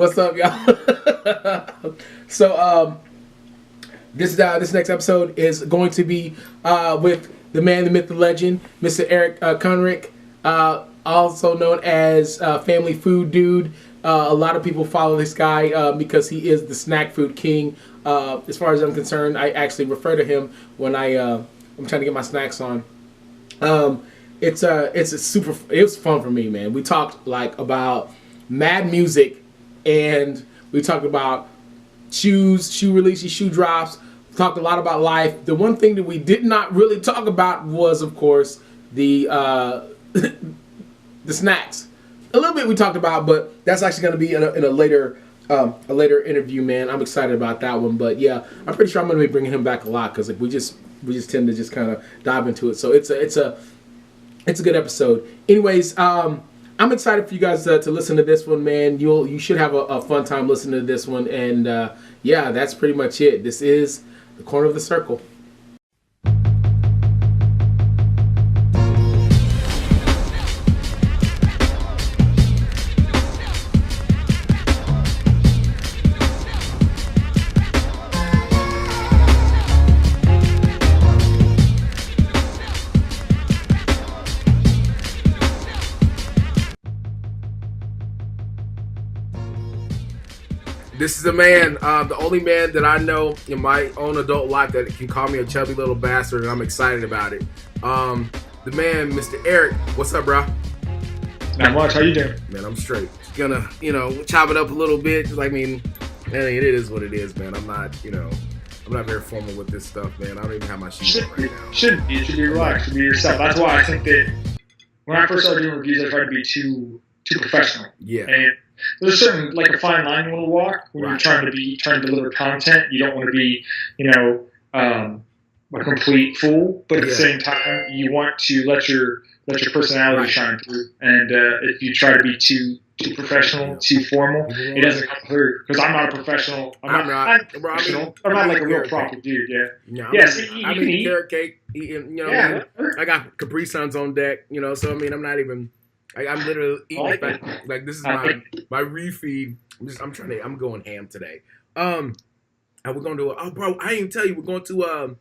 What's up, y'all? So, this next episode is going to be with the man, the myth, the legend, Mr. Eric Koenreich, also known as Family Food Dude. A lot of people follow this guy because he is the snack food king. As far as I'm concerned, I actually refer to him when I'm trying to get my snacks on. It was fun for me, man. We talked like about mad music, and we talked about shoe releases, shoe drops. We talked a lot about life. The one thing that we did not really talk about was, of course, the the snacks. A little bit we talked about, but that's actually going to be in a later interview, man. I'm excited about that one, but yeah, I'm pretty sure I'm going to be bringing him back a lot because like we just tend to just kind of dive into it. So it's a good episode. Anyways, I'm excited for you guys to listen to this one, man. You should have a fun time listening to this one, and yeah, that's pretty much it. This is the Corner of the Circle. This is the man, the only man that I know in my own adult life that can call me a chubby little bastard, and I'm excited about it. The man, Mr. Eric. What's up, bro? Not much. How you doing? Man, I'm straight. Just gonna, chop it up a little bit. Just like, man, it is what it is, man. I'm not very formal with this stuff, man. I don't even have my shoes on right now. Shouldn't be. You should be relaxed. You should be yourself. That's why I think that when I first started doing reviews, I tried to be too professional. Yeah. And there's a certain, like a fine line you want to walk when you're trying to deliver content. You don't want to be, a complete fool, but at the same time, you want to let your personality shine through. And if you try to be too professional, too formal, it doesn't come through. Because I'm not a professional. I'm not professional. I'm not like a real proper dude. Yeah. No, yes. I mean, carrot cake. Eating, I got Capri Suns on deck. So I mean, I'm not even. I'm literally eating like this is my refeed. I'm going ham today. And we're going to bro, I didn't tell you we're going to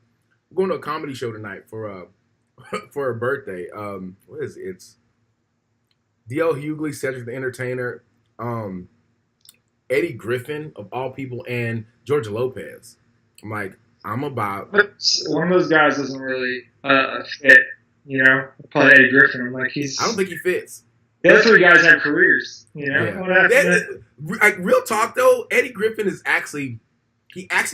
a comedy show tonight for a birthday. What is it? It's D.L. Hughley, Cedric the Entertainer, Eddie Griffin of all people, and Georgia Lopez. I'm like, I'm about. But one of those guys doesn't really fit. Probably Eddie Griffin. I'm like, I don't think he fits. The other three guys have careers, Like, real talk though, Eddie Griffin is actually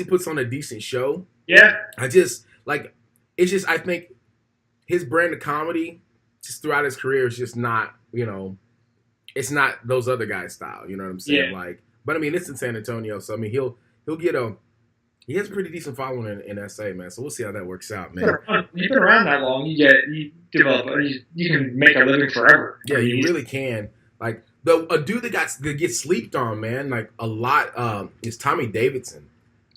puts on a decent show. Yeah. I think his brand of comedy just throughout his career is just not, it's not those other guys' style. You know what I'm saying? Yeah. Like, but I mean, it's in San Antonio, so I mean, he has a pretty decent following in SA, man. So we'll see how that works out, man. You've been around that long, you develop, you can make a living forever. Yeah, you really can. Like a dude that gets sleeped on, man, like a lot, is Tommy Davidson.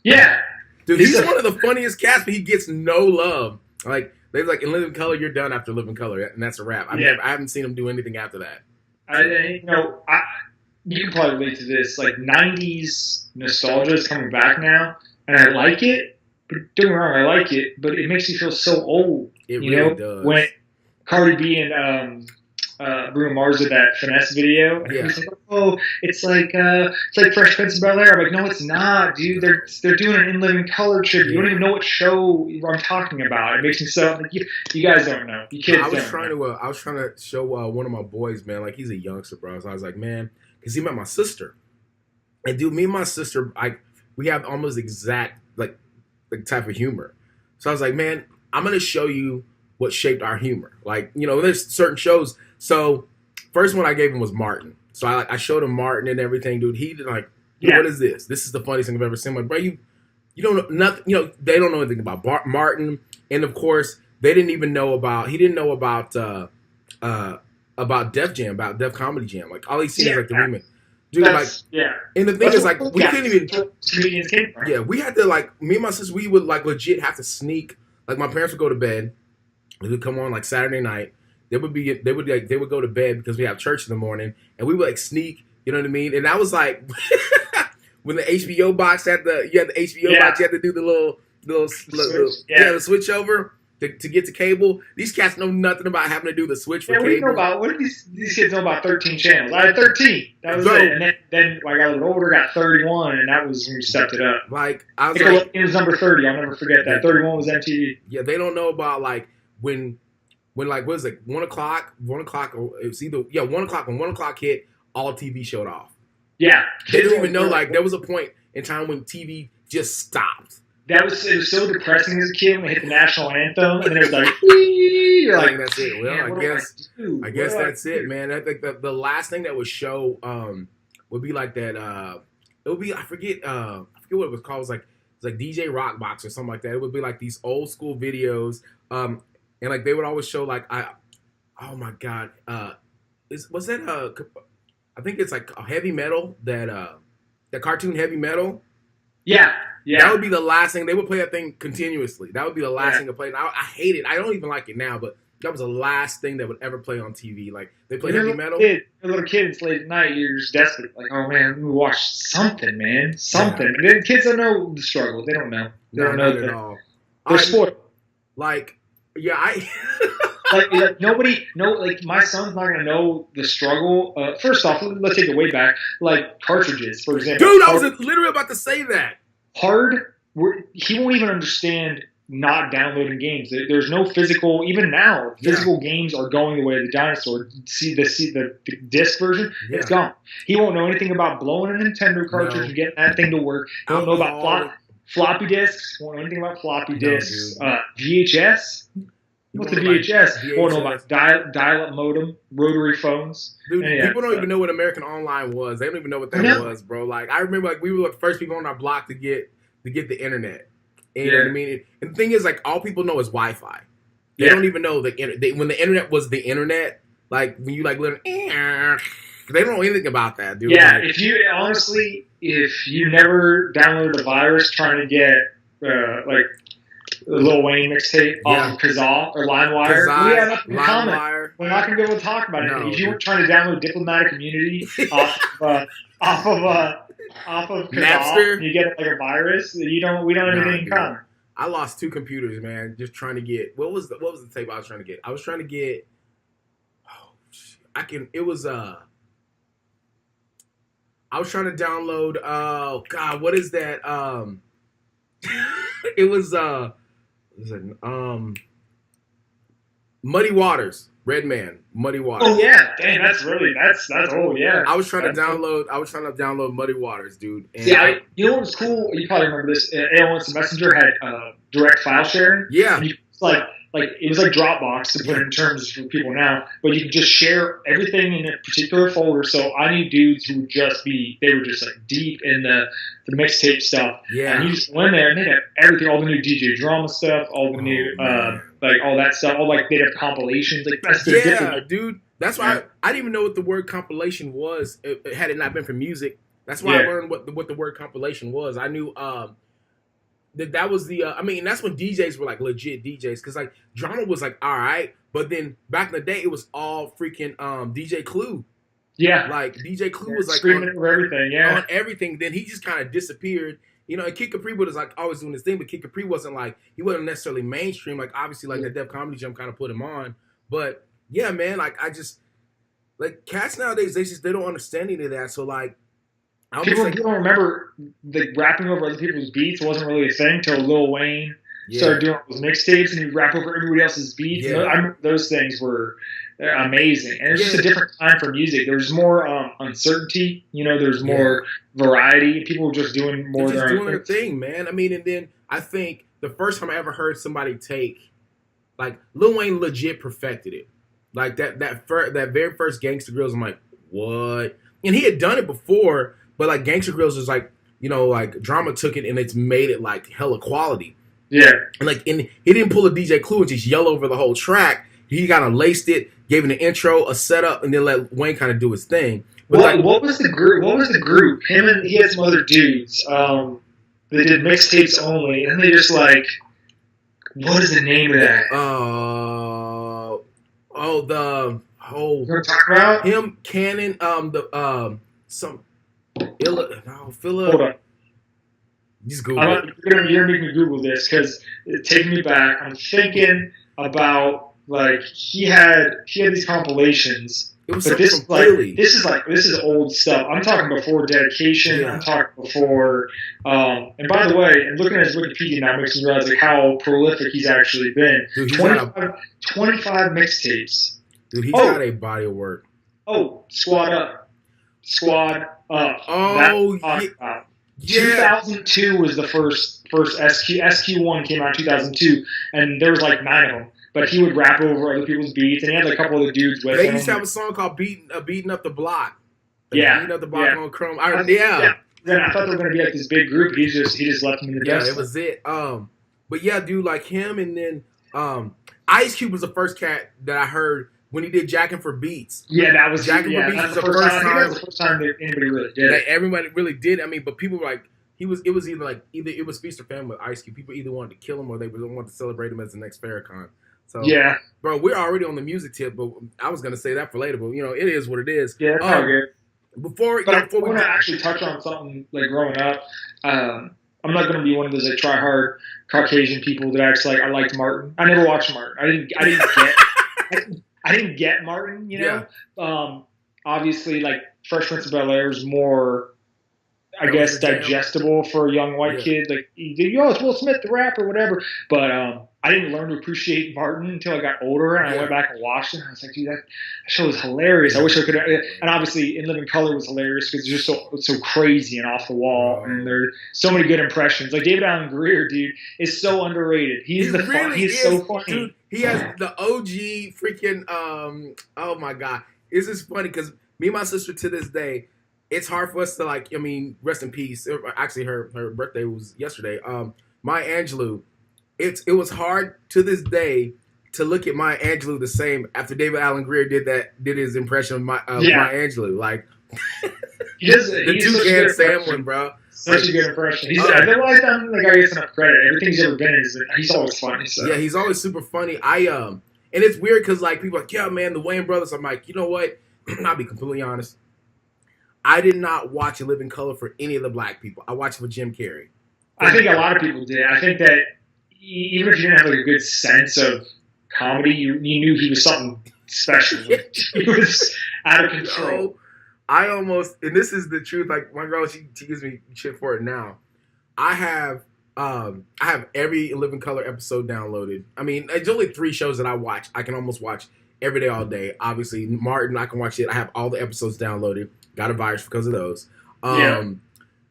Yeah, dude, he's one of the funniest cats, but he gets no love. Like they're like, in Living Color, you're done after Living Color, and that's a wrap. I haven't seen him do anything after that. You can probably relate to this. Like 90s nostalgia is coming back now. And I like it, but don't get me wrong, I like it, but it makes me feel so old. It really does. When Cardi B and Bruno Mars did that Finesse video, and he's like, "Oh, it's like Fresh Prince of Bel-Air." I'm like, "No, it's not, dude. They're doing an In Living Color tribute. You don't even know what show I'm talking about." It makes me so like you guys don't know. You kids don't know. I was trying to show one of my boys, man. Like he's a youngster, bro. So I was like, man, because he met my sister, and dude, me and my sister, we have almost exact like type of humor. So I was like, man, I'm gonna show you what shaped our humor. Like, there's certain shows. So first one I gave him was Martin. So I showed him Martin and everything, dude. He did like, what is this? This is the funniest thing I've ever seen. Like, bro, you don't know nothing. They don't know anything about Martin, and of course he didn't know about Def Jam, about Def Comedy Jam. Like all he's seen is like the remix. Dude, and the thing is, like, we couldn't even. We had to, like, me and my sister, we would, like, legit have to sneak. Like, my parents would go to bed. They would come on, like, Saturday night. They would go to bed because we have church in the morning, and we would, like, sneak, You know what I mean? And that was like when the HBO box had the HBO box, you had to do the the switch over to get to cable. These cats know nothing about having to do the switch for cable. What do these kids know about 13 channels? I had 13. That was it. And then when I got a little older, got 31, and that was when we stepped it up. Like I was it was number 30. I'll never forget that. 31 was MTV. Yeah, they don't know about like when like what is it? 1 o'clock, or it was either 1 o'clock. When 1 o'clock hit, all TV showed off. Yeah, they didn't even know. Like there was a point in time when TV just stopped. It was so depressing as a kid when we hit the national anthem, and it was like, you're like, that's it. Well, I guess that's it, man. I think the last thing that would show would be like that. It would be I forget what it was called. It was like DJ Rockbox or something like that. It would be like these old school videos, and like they would always show like oh my god, was that I think it's like a heavy metal that the cartoon Heavy Metal. Yeah. Yeah. That would be the last thing. They would play that thing continuously. That would be the last thing to play. And I hate it. I don't even like it now, but that was the last thing that would ever play on TV. Like, they play Heavy Metal. You're a little kid, it's late at night, you're just desperate. Like, oh, man, let me watch something, man. Something. Yeah. The kids don't know the struggle. They don't know. They don't know at all. They're spoiled. Like, yeah, like my son's not gonna know the struggle. First off, let's take it way back. Like cartridges, for example. Dude, I was literally about to say that. He won't even understand not downloading games. There's no physical. Even now, physical games are going the way of the dinosaur. See the disc version. Yeah. It's gone. He won't know anything about blowing a Nintendo cartridge and getting that thing to work. He won't know about floppy disks. Won't know anything about floppy disks. VHS. What's the VHS? Won't know about dial-up modem, rotary phones. Dude, people don't even know what American Online was. They don't even know what that was, bro. Like I remember, like we were the first people on our block to get the internet. You know what I mean? And the thing is, like all people know is Wi-Fi. They don't even know when the internet was the internet. Like when you like literally, they don't know anything about that, dude. Yeah, like, if you never downloaded a virus trying to get like the Lil Wayne mixtape off of Kazaa or LimeWire. We have nothing in common. We're not going to be able to talk about it. If you weren't trying to download Diplomatic Immunity off of Kazaa, Napster, you get like a virus. We don't have anything in common. I lost 2 computers, man, just trying to get what was the tape I was trying to get? I was trying to get I was trying to download what is that? It was Muddy Waters, Redman, Muddy Waters. Oh yeah, dang, that's old. Yeah, I was trying to download Muddy Waters, dude. And you know what was cool? You probably remember this. AOL Instant Messenger had direct file sharing. Yeah, and it was like Dropbox to put in terms for people now, but you could just share everything in a particular folder. So I knew dudes who would they were just like deep in the mixtape stuff. Yeah. And you just went there and they had everything, all the new DJ drama stuff, all the new, like all that stuff, they'd have compilations. Like that's dude. That's why I didn't even know what the word compilation was. Had it not been for music. That's why I learned what the word compilation was. I knew, that was the that's when DJs were like legit DJs, because like drama was like all right, but then back in the day it was all freaking DJ Clue. Yeah, like DJ Clue was like screaming over everything. Yeah, on everything. Then he just kind of disappeared. You know, and Kid Capri was like always doing his thing, but Kid Capri wasn't necessarily mainstream. Like obviously like the Def Comedy Jam kind of put him on, but yeah, man, like I just like cats nowadays they don't understand any of that. So like. People don't remember the rapping over other people's beats wasn't really a thing until Lil Wayne started doing those mixtapes and he'd rap over everybody else's beats. Yeah. I remember those things were amazing. And it's just a different time for music. There's more uncertainty. You know, there's more variety. People were just doing more doing their thing, man. I mean, and then I think the first time I ever heard somebody take, like, Lil Wayne legit perfected it. Like, that very first Gangsta Grills, I'm like, what? And he had done it before, but like Gangsta Grills is like, you know, like Drama took it and it's made it like hella quality. Yeah. And he didn't pull a DJ Clue and just yell over the whole track. He kind of laced it, gave it an intro, a setup, and then let Wayne kind of do his thing. But what was the group? Him and he had some other dudes. They did mixtapes only, and they just like, what is the name of that? You want to talk about him, Cannon, some Philip. Hold on. Just Google it. You're making me Google this because it's taking me back. I'm thinking about like he had these compilations. It was but this is old stuff. I'm talking before dedication. Yeah. I'm talking before. And by the way, and looking at his Wikipedia now makes me realize like how prolific he's actually been. Dude, 25 mixtapes. Dude, he's got a body of work. Oh, Squad Up. Oh, yeah. 2002 was the first SQ. SQ1 came out in 2002, and there was like 9 of them. But he would rap over other people's beats, and he had like a couple of the dudes with him. They used to have a song called "Beating Up the Block." Beating Up the Block on Chrome. Then I thought they were going to be like this big group. He just left them in the dust. Yeah, it was it. But yeah, dude, like him, and then Ice Cube was the first cat that I heard when he did Jackin' for Beats. Yeah, that was Jackin' for Beats was the first time. That was the first time that anybody really did. That everybody really did. I mean, but people were like. It was either it was feast or famine with Ice Cube. People either wanted to kill him or they wanted to celebrate him as the next Farrakhan. So yeah, bro, we're already on the music tip, but I was gonna say that for later. But it is what it is. Yeah, that's not good. Before we actually touch on something like growing up, I'm not gonna be one of those like try hard Caucasian people that acts like I liked Martin. I never watched Martin. I didn't get Martin. Obviously, like Fresh Prince of Bel-Air is more. I guess digestible for a young white kid. Like, it's Will Smith, the rapper, whatever. But I didn't learn to appreciate Martin until I got older, and I went back and watched it. And I was like, dude, that show was hilarious. I wish I could. And obviously, In Living Color was hilarious because it's just so crazy and off the wall, and there's so many good impressions. Like David Allen Greer, dude, is so underrated. He's so funny. Dude, he has the OG freaking. Oh my god, it's just funny because me and my sister to this day. It's hard for us to rest in peace. Actually, her birthday was yesterday. Maya Angelou. It was hard to this day to look at Maya Angelou the same after David Allen Greer did his impression of Maya Angelou. Like the Toucan Sam one, bro. Such a good impression. I feel like the guy gets enough credit. Everything he's ever been in he's always funny. So. Yeah, he's always super funny. And it's weird because like people are like, yeah, man, the Wayans brothers. I'm like, you know what? I'll be completely honest. I did not watch A Living Color for any of the black people. I watched it for Jim Carrey. I think a lot of people did. I think that even if you didn't have like a good sense of comedy, you knew he was something special. He was out of control. I almost, and this is the truth. Like my girl, she gives me shit for it now. I have every Living Color episode downloaded. I mean, it's only 3 shows that I watch. I can almost watch every day, all day. Obviously, Martin, I can watch it. I have all the episodes downloaded. Got a virus because of those.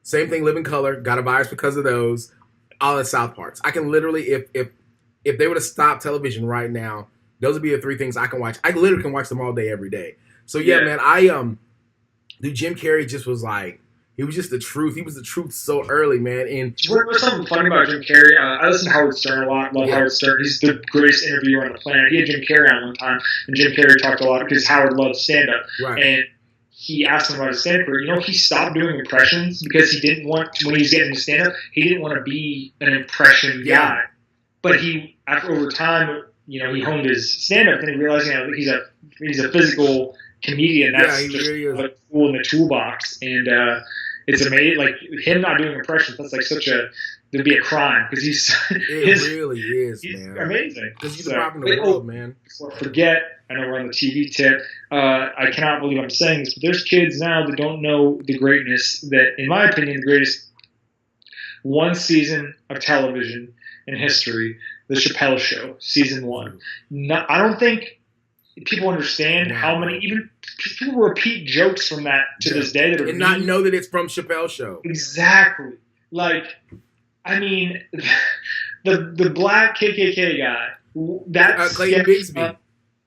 Same thing, Living Color. Got a virus because of those. All the South Parks. I can literally, if they were to stop television right now, those would be the 3 things I can watch. I literally can watch them all day, every day. So man, dude, Jim Carrey just was like, he was just the truth. He was the truth so early, man. And what's something funny about Jim Carrey? I listen to Howard Stern a lot. Love Howard Stern. He's the greatest interviewer on the planet. He had Jim Carrey on one time, and Jim Carrey talked a lot because Howard loves stand-up. Right. And he asked him about his stand-up career. He stopped doing impressions because he didn't want to, when he was getting into stand-up, he didn't want to be an impression guy. But over time, he honed his stand-up, and he realized, he's a physical comedian. That's just really a tool in the toolbox. And it's amazing. Like, him not doing impressions, that's like there'd be a crime because it really is, he's man. Amazing. Because he's the rock in the world, man. Forget. I know we're on the TV tip. I cannot believe I'm saying this, but there's kids now that don't know the greatness that, in my opinion, the greatest one season of television in history, The Chappelle Show, season 1. I don't think people understand how many, even people repeat jokes from that to this day. That and not know that it's from Chappelle Show. Exactly. Like, I mean, the black KKK guy, that's Clayton Bigsby.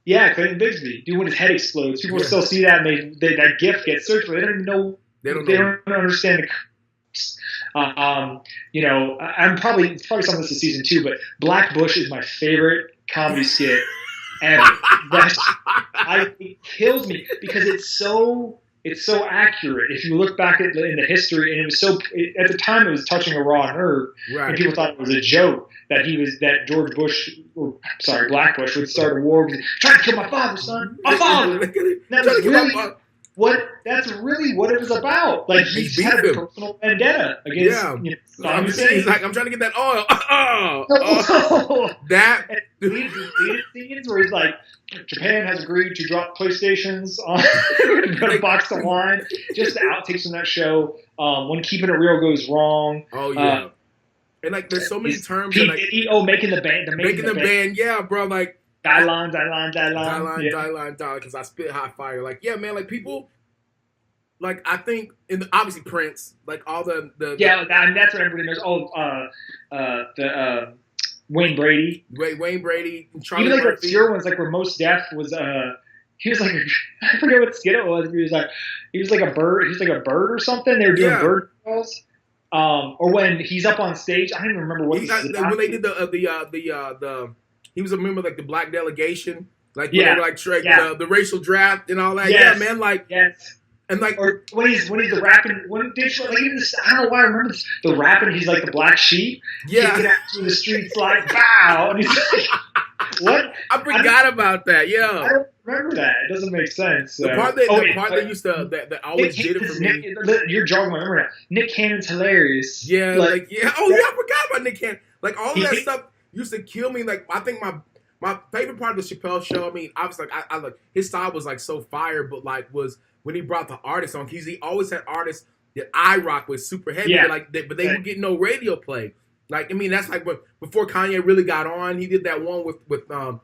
Clayton Bigsby. Dude, when his head explodes, people still see that, and that GIF gets searched for. They don't even know. They don't understand the. I'm probably something this is season 2, but Black Bush is my favorite comedy skit ever. It kills me because it's so accurate. If you look back in the history, and it was at the time it was touching a raw nerve, and people thought it was a joke that George Bush, Black Bush would start a war, trying to kill my father, son, my father. That's really what it was about. Like he He's just had a beefing. personal vendetta against Saddam Hussein. He's like, I'm trying to get that oil. That deleted scenes where he's like, Japan has agreed to drop PlayStations on a box of wine. Just the outtakes from that show. When keeping it real goes wrong. Oh yeah. And like, there's so many terms. Pete, like, making the band. Yeah, bro. Like, Dylan. Because I spit hot fire. Like, yeah, man. Like, people. Like, I think obviously Prince. Like all the that's what everybody knows. Wayne Brady. Wayne Brady. Charlie Even like Murphy. the obscure ones, like where Most Def was. He was like, I forget what skit it was. He was like a bird. He's like a bird or something. They were doing bird calls. Or when he's up on stage, I don't even remember what when they did the he was a member of like the black delegation, like when they were like the racial draft and all that. Yes. Yeah, man, like and like or when he's the rapping I don't know why I remember this, the rapping. He's like the black sheep. Kicking out through the streets like bow, and he's like, what? I forgot about that. Yeah, I don't remember that. It doesn't make sense. The part that used to that always did it for me. You're jogging my memory now. Nick Cannon's hilarious. Yeah, Oh yeah, I forgot about Nick Cannon. Like all of that stuff used to kill me. Like I think my favorite part of the Chappelle show. I mean, obviously, like I like his style was like so fire, but like was when he brought the artists on. Because he always had artists that I rock with super heavy, but they would get no radio play. Like, I mean, that's like before Kanye really got on. He did that one with I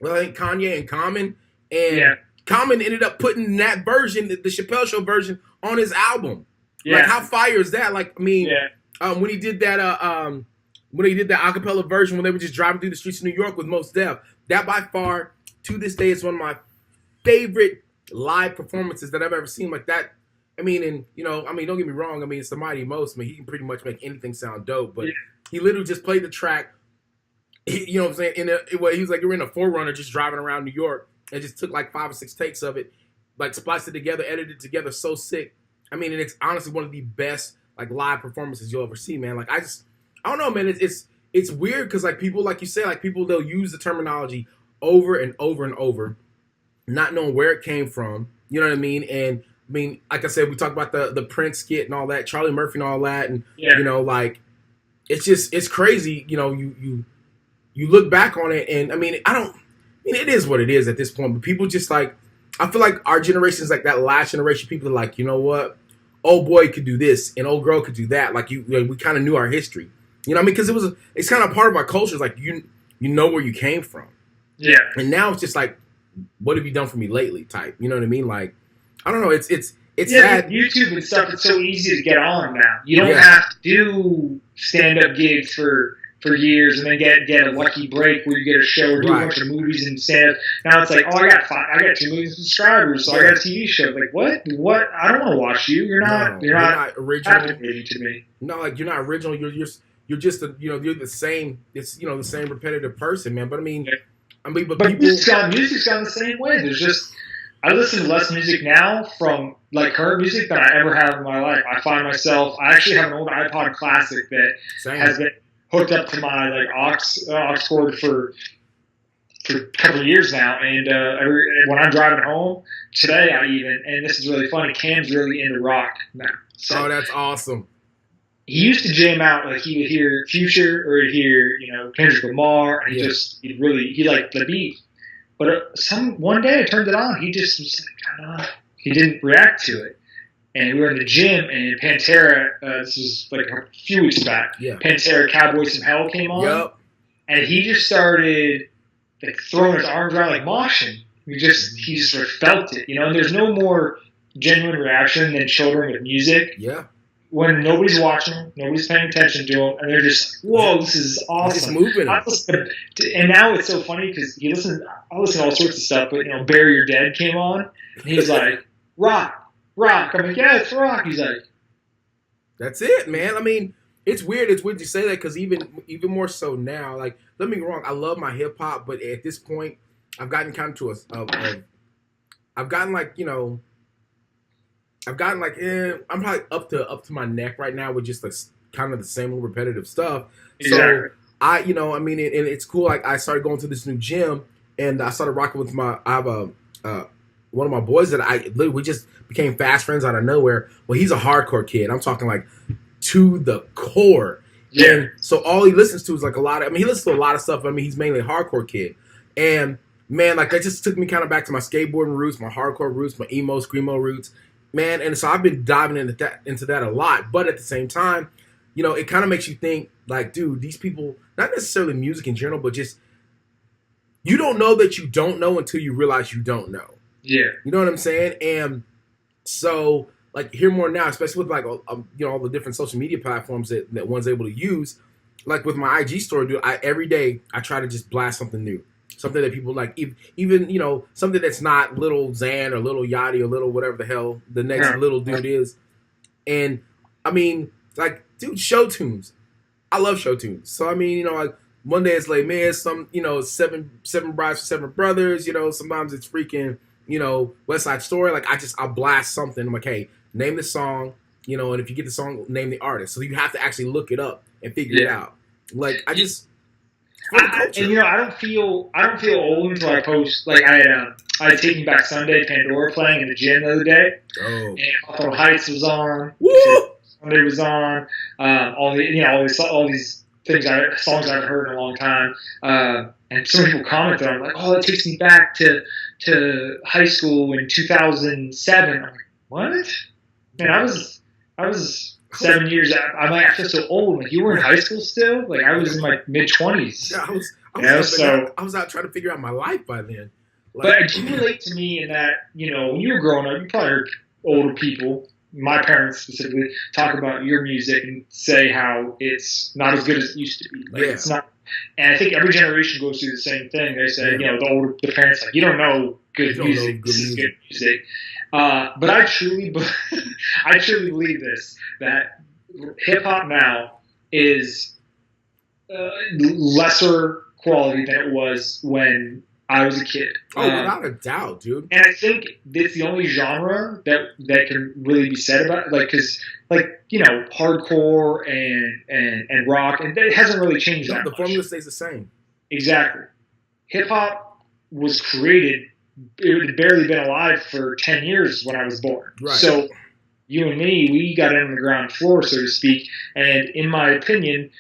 think Kanye and Common, and Common ended up putting that version, the Chappelle Show version, on his album. Yeah. Like, how fire is that? Like, I mean, when he did that acapella version when they were just driving through the streets of New York with Mos Def, that by far to this day is one of my favorite live performances that I've ever seen. Like that. I mean, and don't get me wrong. I mean, it's the Mighty Most. I mean, he can pretty much make anything sound dope. But he literally just played the track. You know what I'm saying? He was like, you're in a 4Runner just driving around New York, and just took like 5 or 6 takes of it, like spliced it together, edited it together, so sick. I mean, and it's honestly one of the best like live performances you'll ever see, man. Like I don't know, man. It's weird because like people, like you say, like people they'll use the terminology over and over and over, not knowing where it came from. You know what I mean? And I mean, like I said, we talked about the Prince skit and all that, Charlie Murphy and all that, and like it's crazy. You look back on it, and I mean, it is what it is at this point. But people just like, I feel like our generation is like that last generation. People are like, you know what, old boy could do this, and old girl could do that. Like we kind of knew our history. You know what I mean? Because it's kind of part of our culture. It's like you know where you came from. Yeah. And now it's just like, what have you done for me lately? Type. You know what I mean? Like, I don't know. It's sad. YouTube and stuff. It's so easy to get on now. You don't have to do stand-up gigs for years and then get a lucky break where you get a show or do a bunch of movies and stand-up. Now it's like, I got 2 million subscribers, so I got a TV show. Like what? I don't want to watch you. You're not original to me. No, like you're not original. You're just you're the same. It's the same repetitive person, man. But I mean, but people, music's gone the same way. There's just, I listen to less music now from like current music than I ever have in my life. I find myself, I actually have an old iPod Classic that has been hooked up to my like aux cord for a couple of years now, and when I'm driving home today, and this is really funny, Cam's really into rock now. So that's awesome. He used to jam out, like he would hear Future or he'd hear Kendrick Lamar, and he liked the beat. But one day I turned it on, he just was like, he didn't react to it. And we were in the gym, and Pantera, this was like a few weeks back, Pantera Cowboys from Hell came on, and he just started like throwing his arms around like moshing. He just sort of felt it, and there's no more genuine reaction than children with music. Yeah. When nobody's watching, nobody's paying attention to them, and they're just like, whoa, this is awesome. It's moving. And now it's so funny because I listen to all sorts of stuff, but Bury Your Dead came on, and he's like, rock. I'm like, yeah, it's rock. He's like, that's it, man. I mean, it's weird. It's weird you say that because even more so now, like, don't get me wrong, I love my hip hop, but at this point, I've gotten kind of to I've gotten like, I'm probably up to my neck right now with just kind of the same old repetitive stuff. Exactly. So I mean, and it's cool. Like I started going to this new gym, and I started rocking with I have one of my boys that we just became fast friends out of nowhere. Well, he's a hardcore kid. I'm talking like to the core. Yeah. And so all he listens to is like a lot of, I mean, he listens to a lot of stuff. I mean, he's mainly a hardcore kid. And man, like that just took me kind of back to my skateboarding roots, my hardcore roots, my emo, screamo roots, man. And so I've been diving into that a lot. But at the same time, you know, it kind of makes you think like, dude, these people, not necessarily music in general, but just, you don't know that you don't know until you realize you don't know. Yeah. You know what I'm saying? And so, like, hear more now, especially with, like, you know, all the different social media platforms that one's able to use. Like, with my IG story, dude, every day, I try to just blast something new. Something that people like, even, you know, something that's not little Xan or little Yachty or little whatever the hell the next little dude is. And, I mean, like, dude, show tunes. I love show tunes. So, I mean, you know, like, one day it's like, man, some, you know, seven brides for seven brothers. You know, sometimes it's freaking, you know, West Side Story. Like, I'll blast something. I'm like, hey, name the song, you know, and if you get the song, name the artist. So you have to actually look it up and figure it out. Like, I just, and you know, I don't feel old until I post. Like, I had Taking Back Sunday, Pandora playing in the gym the other day. Oh. And Hawthorne Heights was on. Woo! Sunday was on. All these songs I haven't heard in a long time. And some people commented on, like, oh, that takes me back to high school in 2007. I'm like, what? Man, I was 7 years out. I'm like, I feel so old. Like, you were in high school still? Like, I was in my mid-20s. Yeah, I was out trying to figure out my life by then. Like, but do you relate to me in that, you know, when you were growing up, you probably heard older people, my parents specifically, talk about your music and say how it's not as good as it used to be. Like, it's not. And I think every generation goes through the same thing. They say, you know, the parents like, you don't know good music. This is good music. But I truly believe this, that hip hop now is lesser quality than it was when I was a kid. Oh, without a doubt, dude. And I think it's the only genre that can really be said about it. Like, because, like, you know, hardcore and rock, and it hasn't really changed that much. The formula stays the same. Exactly. Hip hop was created. It had barely been alive for 10 years when I was born. Right. So you and me, we got in on the ground floor, so to speak. And in my opinion,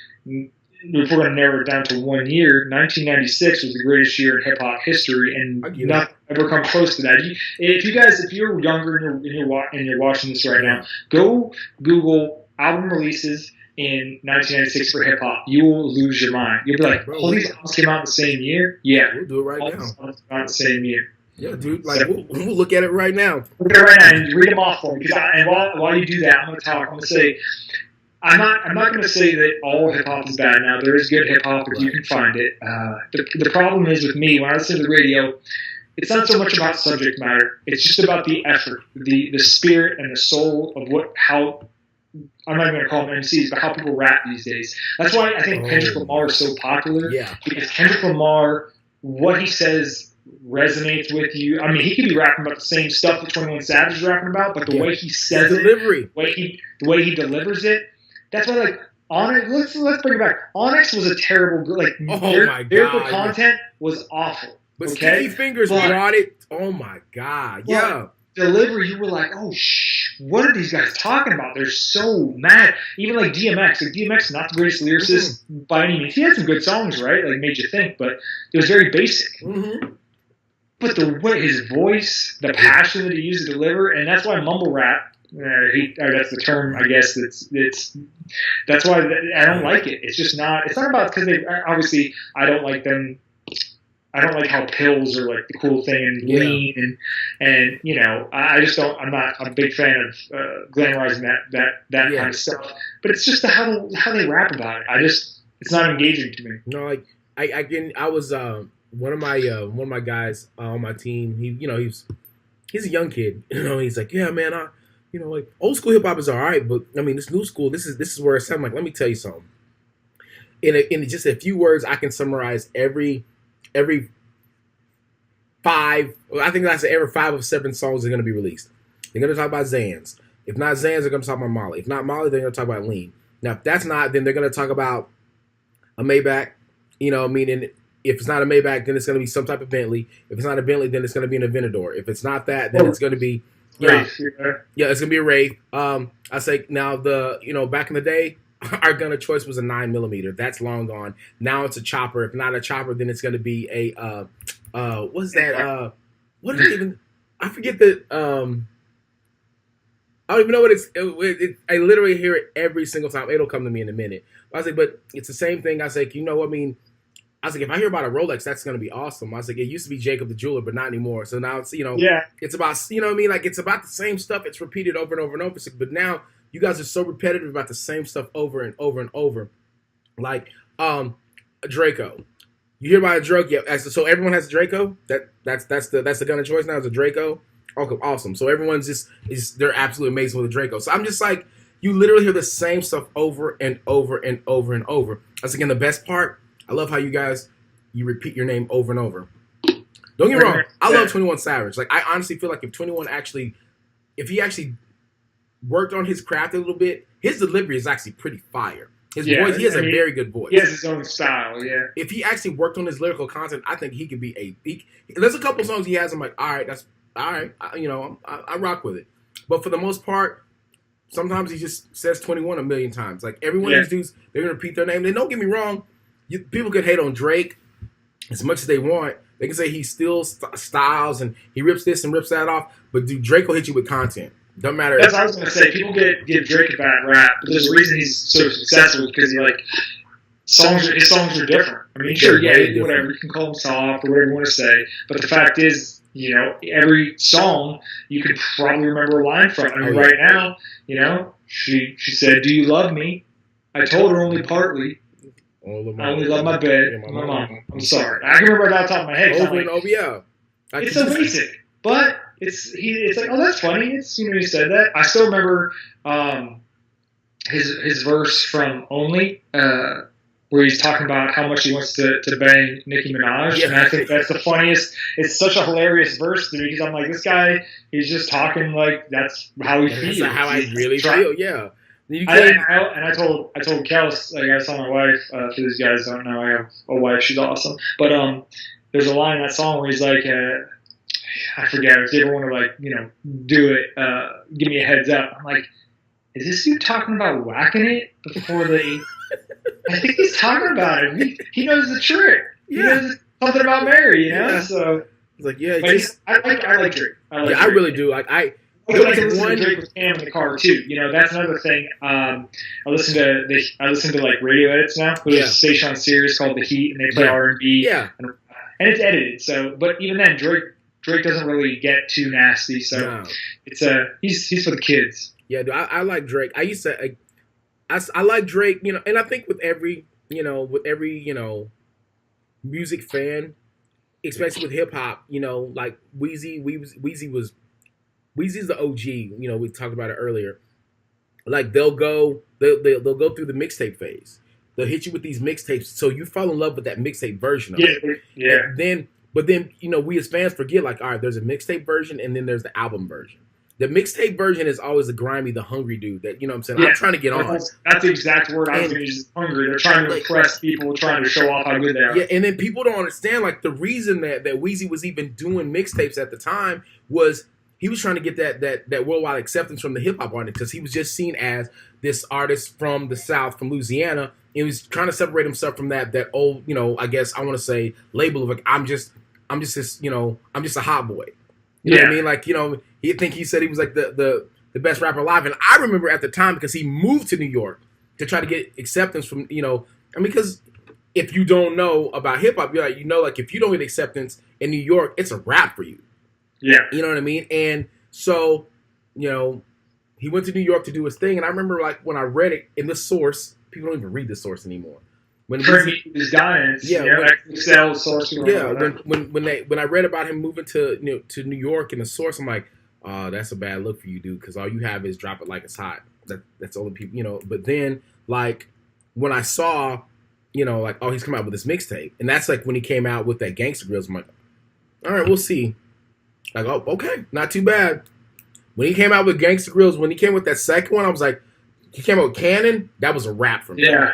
if we're going to narrow it down to 1 year, 1996 was the greatest year in hip hop history, and nothing ever come close to that. If you're younger and you're watching this right now, go Google album releases in 1996 for hip hop. You will lose your mind. You'll be like, "Oh, these albums came out the same year." Yeah, we'll do it right now. Albums came out the same year. Yeah, dude. Like, we'll look at it right now. Look at it right now and read them off for me. And while you do that, I'm going to talk. I'm going to say, I'm not going to say that all hip hop is bad. Now, there is good hip hop if you can find it. The problem is with me, when I listen to the radio, it's not so much about subject matter. It's just about the effort, the spirit and the soul of how, I'm not even going to call them MCs, but how people rap these days. That's why I think Kendrick Lamar is so popular. Yeah. Because Kendrick Lamar, what he says resonates with you. I mean, he could be rapping about the same stuff that 21 Savage is rapping about, but the way he says it, the way he delivers it, that's why, like, Onyx, let's bring it back. Onyx was a terrible, like, their content was awful. But Sticky Fingers brought it. Oh my God. Yeah. Delivery, you were like, oh, what are these guys talking about? They're so mad. Even like DMX. Like, DMX, not the greatest lyricist by any means. He had some good songs, right? Like, made you think, but it was very basic. Mm-hmm. But the way his voice, the passion that he used to deliver, and that's why mumble rap, that's the term, I guess, that's why I don't like it. It's just not, it's not about, because obviously, I don't like them. I don't like how pills are like the cool thing and lean and you know, I just don't, I'm not a big fan of glamorizing that kind of stuff. But it's just how they rap about it. It's not engaging to me. No, like I was one of my guys on my team. He's a young kid. You know, he's like, yeah, man, you know, like old school hip hop is all right, but I mean, this new school, this is where it's. I'm like, let me tell you something. In just a few words, I can summarize every 5, I think that's every 5 of 7 songs are going to be released. They're going to talk about Xans. If not Xans, they're going to talk about Molly. If not Molly, they're going to talk about Lean. Now, if that's not, then they're going to talk about a Maybach, you know, meaning if it's not a Maybach, then it's going to be some type of Bentley. If it's not a Bentley, then it's going to be an Aventador. If it's not that, then it's going to be Wraith. yeah, it's going to be a Wraith. I say now back in the day, our gun of choice was a 9mm. That's long gone. Now it's a chopper. If not a chopper, then it's going to be a what's that? What is it even? I forget the I don't even know what I literally hear it every single time. It'll come to me in a minute. I was like, but it's the same thing. I was like, I was like, if I hear about a Rolex, that's going to be awesome. I was like, it used to be Jacob the Jeweler, but not anymore. So now it's, it's about, like it's about the same stuff. It's repeated over and over and over. But now you guys are so repetitive about the same stuff over and over and over. Like, Draco. You hear about a Draco? Yeah. So everyone has a Draco? That's the gun of choice now is a Draco? Okay, awesome. So everyone's they're absolutely amazing with a Draco. So I'm just like, you literally hear the same stuff over and over and over and over. That's again the best part. I love how you repeat your name over and over. Don't get me wrong. I love 21 Savage. Like, I honestly feel like if 21 if he actually worked on his craft a little bit, his delivery is actually pretty fire. His voice, he has a very good voice. He has his own style, yeah. If he actually worked on his lyrical content, I think he could be there's a couple songs he has, I'm like, all right, that's all right. I rock with it. But for the most part, sometimes he just says 21 a million times. Like, every one of these dudes, they're going to repeat their name. And don't get me wrong, people can hate on Drake as much as they want. They can say he steals styles and he rips this and rips that off. But Drake will hit you with content. Doesn't matter. That's what I was going to say. People give Drake a bad rap, but there's a reason he's so successful because his songs are different. I mean, sure, whatever. You can call them soft or whatever you want to say. But the fact is, every song you could probably remember a line from. I mean, right now, she said, "Do you love me?" I told her only partly. I only love my bed and my mama. I'm sorry. I can remember that off the top of my head. It's so basic, but it's like, oh, that's funny. It's he said that. I still remember his verse from Only, where he's talking about how much he wants to bang Nicki Minaj, and I think that's the funniest. It's such a hilarious verse to me because I'm like, this guy, he's just talking like that's how he feels. That's how I really feel. Yeah. I told Kelsey, like I saw my wife. For these guys don't know, I have a wife. She's awesome. But there's a line in that song where he's like, I forget if you ever want to do it, give me a heads up. I'm like, is this dude talking about whacking it before they? I think he's talking about it. He knows the trick. He knows something about Mary, So it's like, I like Drake. I really do. I listen to Drake with Cam in the car too. That's another thing. I listen to like radio edits now. There's a station on Sirius called The Heat, and they play R&B. Yeah, and it's edited. So, but even then, Drake doesn't really get too nasty. So it's he's for the kids. Yeah, dude, I like Drake. I used to. I like Drake, and I think with every music fan, especially with hip hop, like Weezy's the OG. We talked about it earlier. Like they'll go through the mixtape phase. They'll hit you with these mixtapes, so you fall in love with that mixtape version of it. Yeah. But then we as fans forget, like, all right, there's a mixtape version and then there's the album version. The mixtape version is always the grimy, the hungry dude that, I'm saying, I'm trying to get on. That's the exact word I was going to use, hungry. They're trying to impress people, trying to show off how good they are. Yeah, and then people don't understand, like, the reason that Weezy was even doing mixtapes at the time was he was trying to get that worldwide acceptance from the hip-hop artist because he was just seen as this artist from the South, from Louisiana, and he was trying to separate himself from that old, I guess I want to say label of, like, I'm just a hot boy. You know what I mean? Like, he said he was like the best rapper alive. And I remember at the time because he moved to New York to try to get acceptance from, because if you don't know about hip hop, you're like, like if you don't get acceptance in New York, it's a rap for you. Yeah. You know what I mean? And so, he went to New York to do his thing. And I remember like when I read it in the source, people don't even read the source anymore. When he's dying, XXL source. When I read about him moving to New York in the source, I'm like, oh, that's a bad look for you, dude, because all you have is drop it like it's hot. That's all the people, But then, like, when I saw, like, oh, he's come out with this mixtape, and that's like when he came out with that Gangsta Grills. I'm like, all right, we'll see. Like, oh, okay, not too bad. When he came out with Gangsta Grills, when he came with that second one, I was like, he came out with Cannon. That was a wrap for me. Yeah.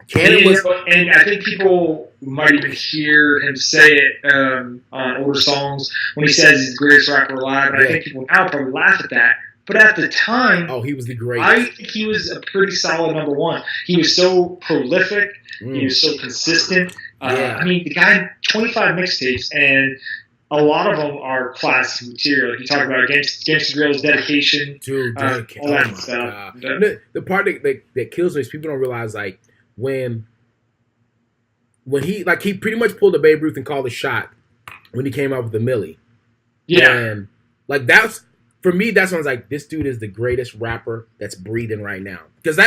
Cannon was, and I think people might even hear him say it on older songs when he says he's the greatest rapper alive. And I think people now probably laugh at that. But at the time, he was the greatest. I think he was a pretty solid number one. He was so prolific. He was so consistent. I mean, the guy had 25 mixtapes, and a lot of them are classic material. Like you talk about Gangsta Grill's Dedication, dude, all that stuff. The part that kills me is people don't realize, like, when he pretty much pulled a Babe Ruth and called a shot when he came out with the Millie. Yeah. And, like, that's, for me, that's when I was like, this dude is the greatest rapper that's breathing right now. Because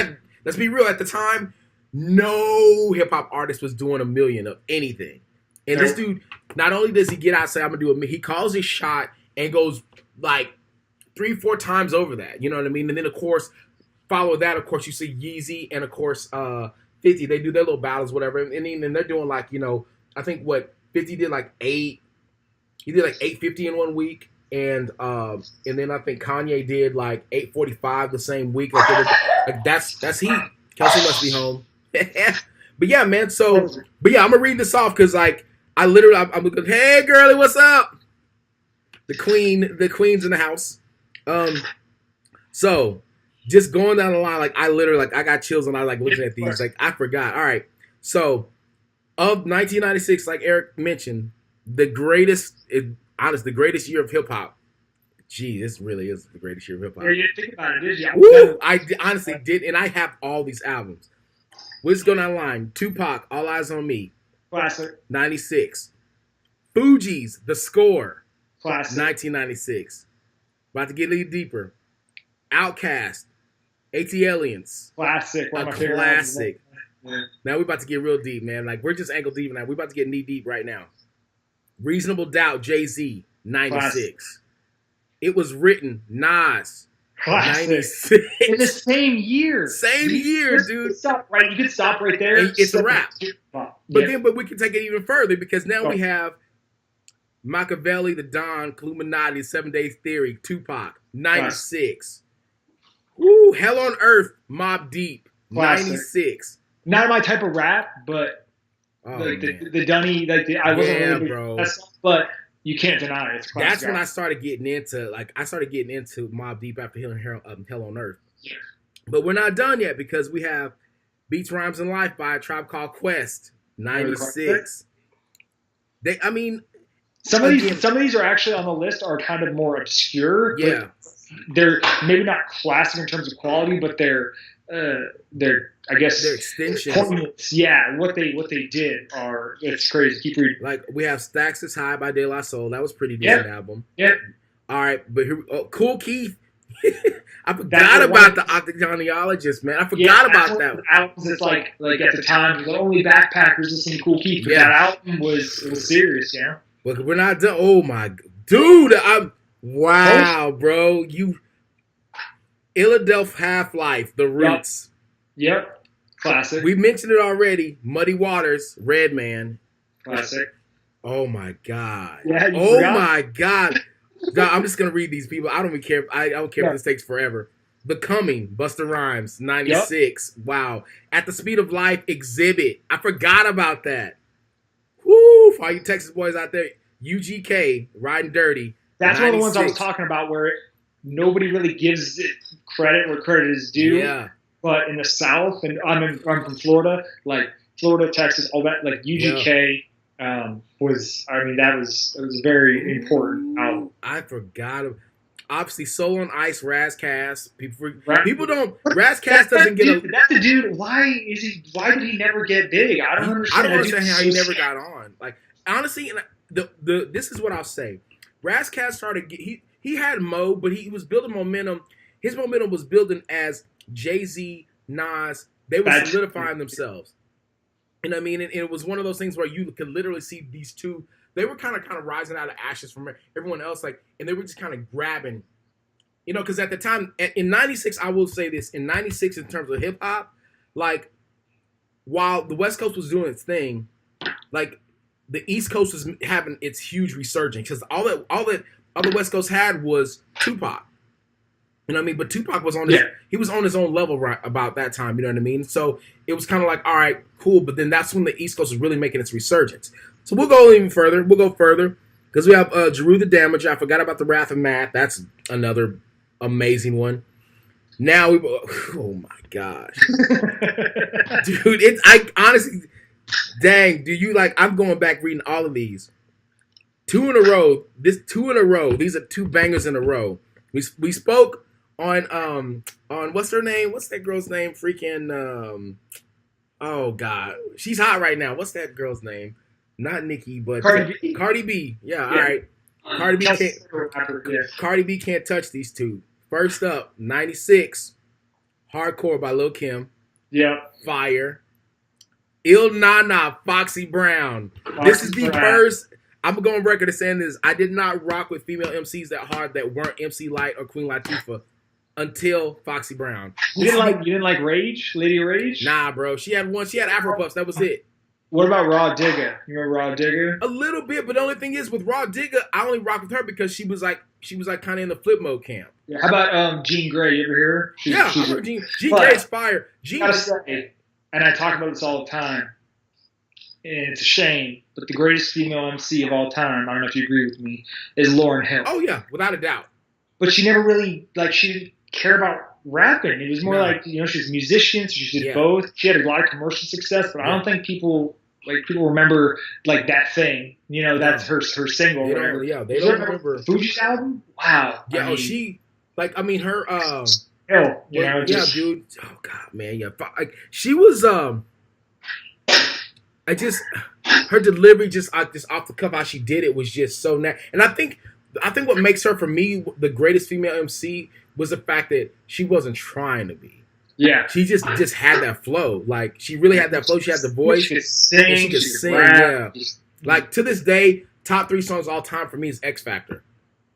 let's be real, at the time, no hip-hop artist was doing a million of anything. And this dude, not only does he get out and say, I'm going to do he calls his shot and goes, like, 3-4 times over that. You know what I mean? And then, of course, follow that, of course, you see Yeezy and, of course, 50. They do their little battles, whatever. And then they're doing, like, you know, I think 50 did, like, 8. He did, like, 850 in 1 week. And then I think Kanye did, like, 845 the same week. Like that's heat. Kelsey must be home. But yeah, man. So, but yeah, I'm gonna read this off because, like, I'm looking. Hey, girlie, what's up? The queen's in the house. So just going down the line, like, I literally, like, I got chills when I, like, looking at these. Like, I forgot. All right. So of 1996, like Eric mentioned, the greatest year of hip hop. Gee, this really is the greatest year of hip hop. Yeah, you didn't think about it, did you? Woo, I honestly did, and I have all these albums. We'll just go down the line. Tupac, All Eyes on Me. Classic. 96. Fugees, The Score. Classic. 1996. About to get a little deeper. Outkast, AT-Aliens. Classic. A classic. Yeah. Now we're about to get real deep, man. Like, we're just ankle deep now. We're about to get knee deep right now. Reasonable Doubt, Jay-Z, 96. Classic. It Was Written, Nas, classic. 96. In the same year. Dude. You could stop right there. And it's a wrap. But we can take it even further because now we have Machiavelli, The Don, Illuminati, 7 Days Theory, Tupac, 96. Woo, Hell on Earth, Mobb Deep, classic. 96. Not my type of rap, but the Dunny, I wasn't really bro. But you can't deny it. It's that's when I started getting into Mobb Deep after Hell on Earth. Yeah. But we're not done yet because we have Beats, Rhymes, and Life by A Tribe Called Quest, 96. Some of these are actually on the list are kind of more obscure. Yeah. They're maybe not classic in terms of quality, but they're I guess their extensions. Yeah, what they did it's crazy. Keep reading. Like, we have Stacks Is High by De La Soul. That was a pretty decent album. Yeah. All right, but here Cool Keith. I forgot about the Octagonologist, man. I forgot about that one. Albums, it's like at the time, the only backpackers listening to Cool Keith. But that album was serious, yeah. But we're not done. Oh my dude, wow, bro. Philadelphia Half-Life, The Roots. Yep. Classic. We mentioned it already. Muddy Waters, Redman. Classic. Oh my God. Yeah, my God. God, I'm just gonna read these people. I don't even care. I don't care if this takes forever. The Coming, Busta Rhymes, 96. Yep. Wow. At the Speed of Life, Exhibit. I forgot about that. Woo! For all you Texas boys out there, UGK, Riding Dirty. That's 96. One of the ones I was talking about where nobody really gives it credit where credit is due. Yeah. But in the South, and I'm from Florida, like Florida, Texas, all that, like UGK was a very important album. I forgot. Obviously, Soul on Ice, Razzcast. People don't. Razzcast doesn't get a. That's the dude. Why did he never get big? I don't understand. I don't understand how he never got on. Like, honestly, this is what I'll say. Razzcast started. He had Mo, but he was building momentum. His momentum was building as Jay-Z, Nas. They were solidifying themselves. You know what I mean? And it was one of those things where you could literally see these two. They were kind of rising out of ashes from everyone else, like, and they were just kind of grabbing, you know, because at the time in '96, I will say this: in '96, in terms of hip hop, like, while the West Coast was doing its thing, like, the East Coast was having its huge resurgence because all that the West Coast had was Tupac. You know what I mean? But Tupac was on his, he was on his own level right about that time. You know what I mean? So it was kind of like, all right, cool. But then that's when the East Coast was really making its resurgence. So we'll go even further. We'll go further because we have Jeru the Damager. I forgot about the Wrath of Math. That's another amazing one. Now oh my gosh, dude! I honestly, dang, do you like? I'm going back reading all of these. 2 in a row. Two in a row. These are 2 bangers in a row. We spoke on what's her name? What's that girl's name? Freaking oh god, she's hot right now. What's that girl's name? Not Nicki, but Cardi B. Cardi B. Yeah, all right. Cardi B can't touch these 2. First up, 96, Hardcore by Lil' Kim. Yeah. Fire. Il Nana, Foxy Brown. This is the first. I'm going on record as saying this. I did not rock with female MCs that hard that weren't MC Light or Queen Latifah until Foxy Brown. You didn't like Rage? Lady Rage? Nah, bro. She had Afro Puffs. That was it. What about Raw Digga? You remember Raw Digga? A little bit, but the only thing is with Raw Digga, I only rock with her because she was like kind of in the flip mode camp. Yeah. How about Jean Grey? You ever hear her? I heard Jean Grey's fire. Gotta say, and I talk about this all the time, and it's a shame, but the greatest female MC of all time, I don't know if you agree with me, is Lauryn Hill. Oh yeah, without a doubt. But she never really she didn't care about rapping. It was more like she's a musician, so she did both. She had a lot of commercial success, but I don't think people remember that thing. That's her single. They don't remember Fuji's album. Wow. Yeah. Her. Dude. Oh god, man. Yeah. She was. Her delivery just off the cuff how she did it was just so natural. And I think what makes her for me the greatest female MC was the fact that she wasn't trying to be. Yeah. She just had that flow. Like she really had that flow. She had the voice. She could sing. She could sing. Yeah. Like to this day, top 3 songs all time for me is X Factor.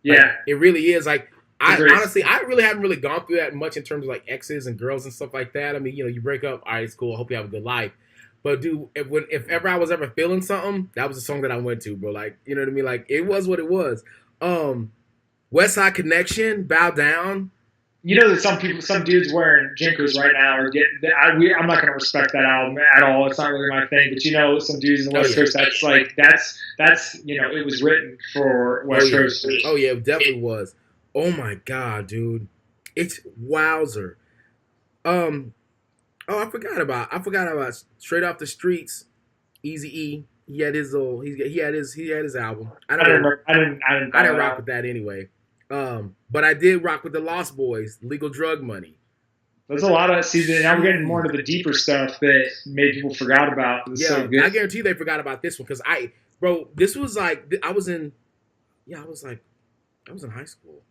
Yeah. Like, it really is. Like I really haven't really gone through that much in terms of like exes and girls and stuff like that. I mean, you break up. All right, it's cool. I hope you have a good life. But dude, if ever I was ever feeling something, that was the song that I went to, bro. Like, you know what I mean? Like, it was what it was. West Side Connection, Bow Down. You know that some dudes wearing Jinkers right now are getting. I'm not going to respect that album at all. It's not really my thing. But some dudes in the West Coast, that's it was written for West Coast. Oh yeah, it definitely was. Oh my god, dude, it's wowzer. Oh, I forgot about Straight Off the Streets, Eazy-E. He had his album. I didn't rock with that anyway. But I did rock with the Lost Boys, Legal Drug Money. There's a lot of season. Now we're getting more into the deeper stuff that maybe people forgot about. So good. I guarantee they forgot about this one because this was like I was in high school.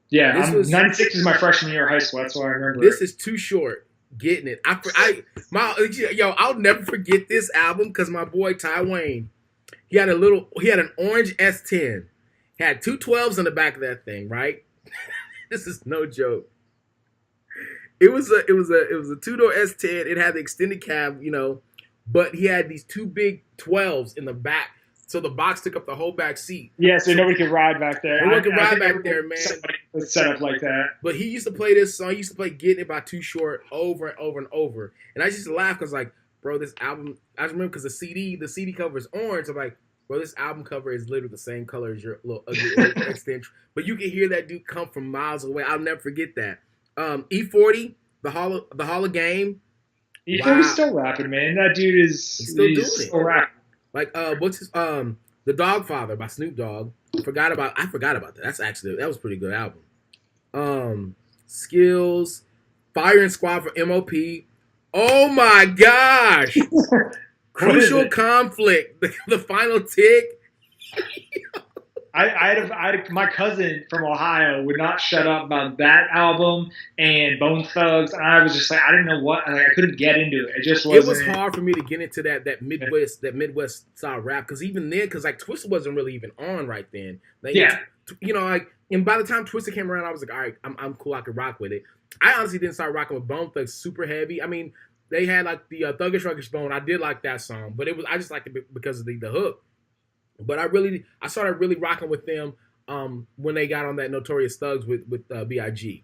Yeah, 96 is my freshman year of high school. That's why I remember. This is Too Short. Getting it. I'll never forget this album because my boy Ty Wayne, he had an orange S10, had 2 12s in the back of that thing, right? This is no joke. It was a 2-door S10. It had the extended cab, but he had these 2 big 12s in the back. So the box took up the whole back seat. Yeah, so nobody could ride back there. Nobody could ride back there, man. Was set up like that. But he used to play this song. He used to play Getting It by Too Short over and over and over. And I just laugh because, like, bro, this album, I just remember because the CD cover is orange. I'm like, bro, this album cover is literally the same color as your little ugly extension. But you can hear that dude come from miles away. I'll never forget that. E40, the Hall of Game. E40's still rapping, man. That dude is still rapping. Like what's his The Dogfather by Snoop Dogg. I forgot about that. That was a pretty good album. Skills, Fire and Squad for MOP. Oh my gosh! Crucial Conflict, the Final Tick. My cousin from Ohio would not shut up about that album and Bone Thugs, and I was just like, I didn't know what, I couldn't get into it. It just wasn't. It was hard for me to get into that Midwest style rap because even then, because like Twista wasn't really even on right then. And by the time Twista came around, I was like, all right, I'm cool, I could rock with it. I honestly didn't start rocking with Bone Thugs super heavy. I mean, they had like the Thuggish Ruggish Bone. I did like that song, but I just liked it because of the hook. But I started really rocking with them when they got on that Notorious Thugs with B.I.G.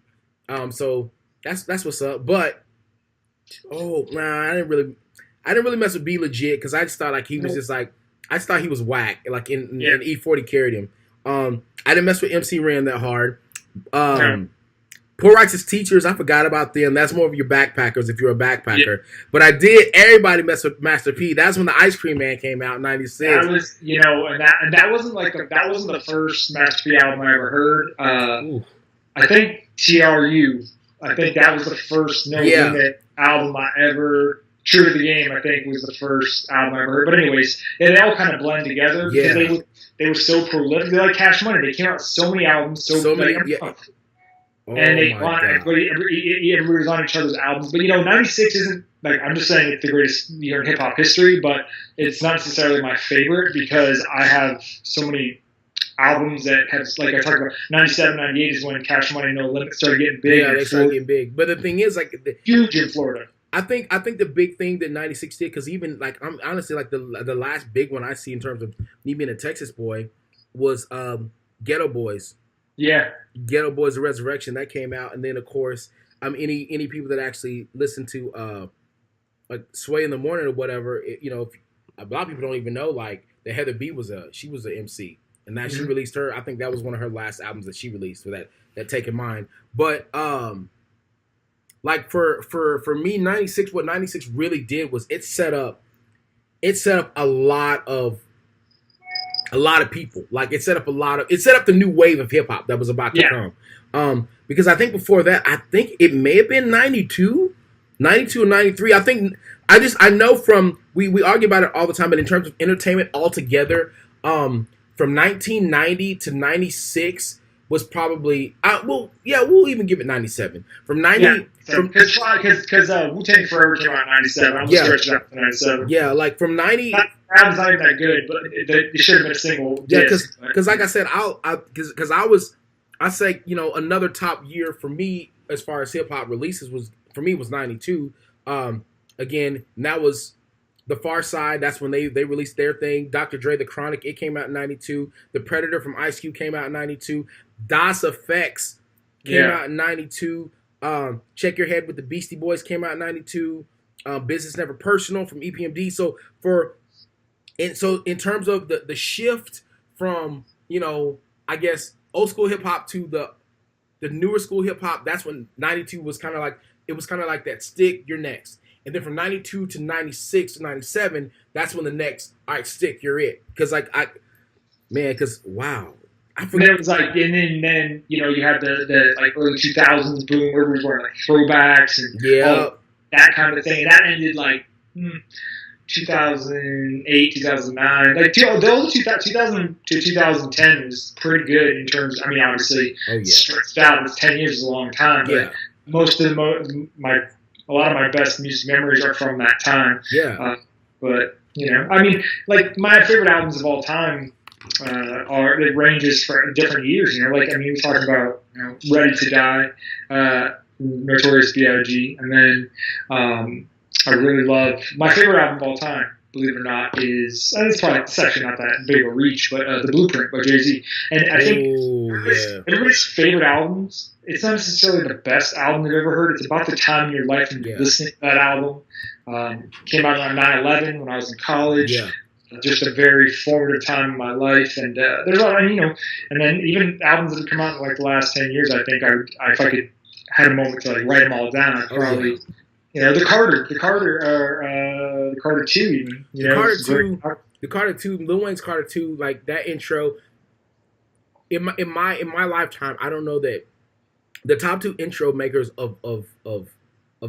So that's what's up. But oh man, I didn't really mess with B legit because I just thought like he was just like I just thought he was whack. Like in E40 carried him. I didn't mess with MC Ran that hard. Poor Righteous Teachers, I forgot about them. That's more of your backpackers if you're a backpacker. Yeah. But I did. Everybody mess with Master P. That's when the Ice Cream Man came out in '96. That was, and that wasn't that wasn't the first Master P album I ever heard. I think TRU. I think that was the first No Limit album I ever. True to the Game, I think, was the first album I ever heard. But anyways, they all kind of blend together because they were so prolific. They like Cash Money. They came out with so many albums, so many. And they want everybody was on each other's albums. But 96 isn't like I'm just saying it's the greatest year in hip hop history, but it's not necessarily my favorite because I have so many albums that have, like I talked about, 97, 98 is when Cash Money No Limit started getting big. Yeah, they started getting big. But the thing is, like, huge in Florida. I think the big thing that 96 did, because even like I'm honestly like the last big one I see in terms of me being a Texas boy was Ghetto Boys. Yeah, Ghetto Boys: The Resurrection that came out, and then of course, any people that actually listen to like Sway in the Morning or whatever, a lot of people don't even know like that Heather B was an MC, and that she released her. I think that was one of her last albums that she released for that Take in Mind. But like for me, 96, what 96 really did was it set up a lot of people. Like it set up the new wave of hip hop that was about to come. Because I think before that, I think it may have been 92 or 93. I know from we argue about it all the time, but in terms of entertainment altogether, from 1990 to 96 was probably we'll even give it 97. From 90 because Wu-Tang Forever came out in 97. I'm stretched out to 97. Yeah, like from 90. That was not even that good, but it should have been a single. Yeah, because like I said, I say another top year for me as far as hip hop releases was 92. Again, and that was The Far Side. That's when they released their thing. Dr. Dre, The Chronic, it came out in 92. The Predator from Ice Cube came out in 92. Das Effects came out in 92. Check Your Head with the Beastie Boys came out in 92. Business Never Personal from EPMD. So in terms of the shift from, I guess old school hip hop to the newer school hip hop, that's when 92 was kind of like that Stick, you're next. And then from 92 to 96 to 97, that's when the next, all right, Stick, you're it. Because wow. I forget. It was like, and then you had the like early 2000s boom where we were wearing like throwbacks and all that kind of thing. And that ended like 2008, 2009. Like those 2000 to 2010 was pretty good in terms. I mean, obviously stretched out. It was 10 years is a long time. But most of a lot of my best music memories are from that time. Yeah. But I mean, like my favorite albums of all time. It ranges for different years, like we talked about, Ready to Die, Notorious B.I.G., and then I really love my favorite album of all time. Believe it or not, it's actually not that big a reach, but The Blueprint by Jay-Z. And I think everybody's favorite albums. It's not necessarily the best album they've ever heard. It's about the time in your life when you're listening to that album. Came out on 9/11 when I was in college. Yeah. Just a very formative time in my life, and there's a lot, and then even albums that have come out in like the last 10 years. I think if I could had a moment to like write them all down, I'd probably, the Carter 2, even the Carter 2, Lil Wayne's Carter 2, like that intro. In my lifetime, I don't know that the top 2 intro makers of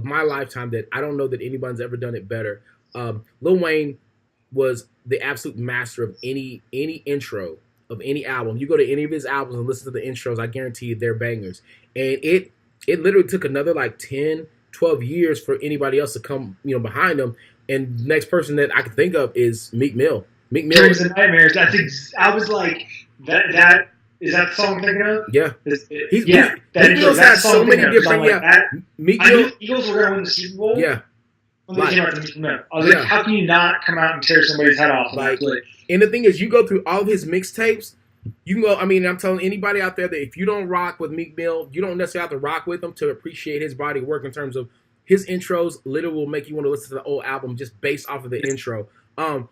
my lifetime, that I don't know that anyone's ever done it better. Lil Wayne was the absolute master of any intro of any album. You go to any of his albums and listen to the intros, I guarantee you they're bangers. And it literally took another like 10, 12 years for anybody else to come, behind them. And the next person that I can think of is Meek Mill. Meek Mill was a nightmare. I was like, that is that the song I'm thinking of? Yeah. Meek Mill's had so many different, Meek Mill. Eagles were going to win the Super Bowl. Yeah. I was like, how can you not come out and tear somebody's head off? And the thing is, you go through all of his mixtapes, You know, I mean, I'm telling anybody out there that if you don't rock with Meek Mill, you don't necessarily have to rock with him to appreciate his body of work in terms of his intros. Literally will make you want to listen to the whole album just based off of the intro. I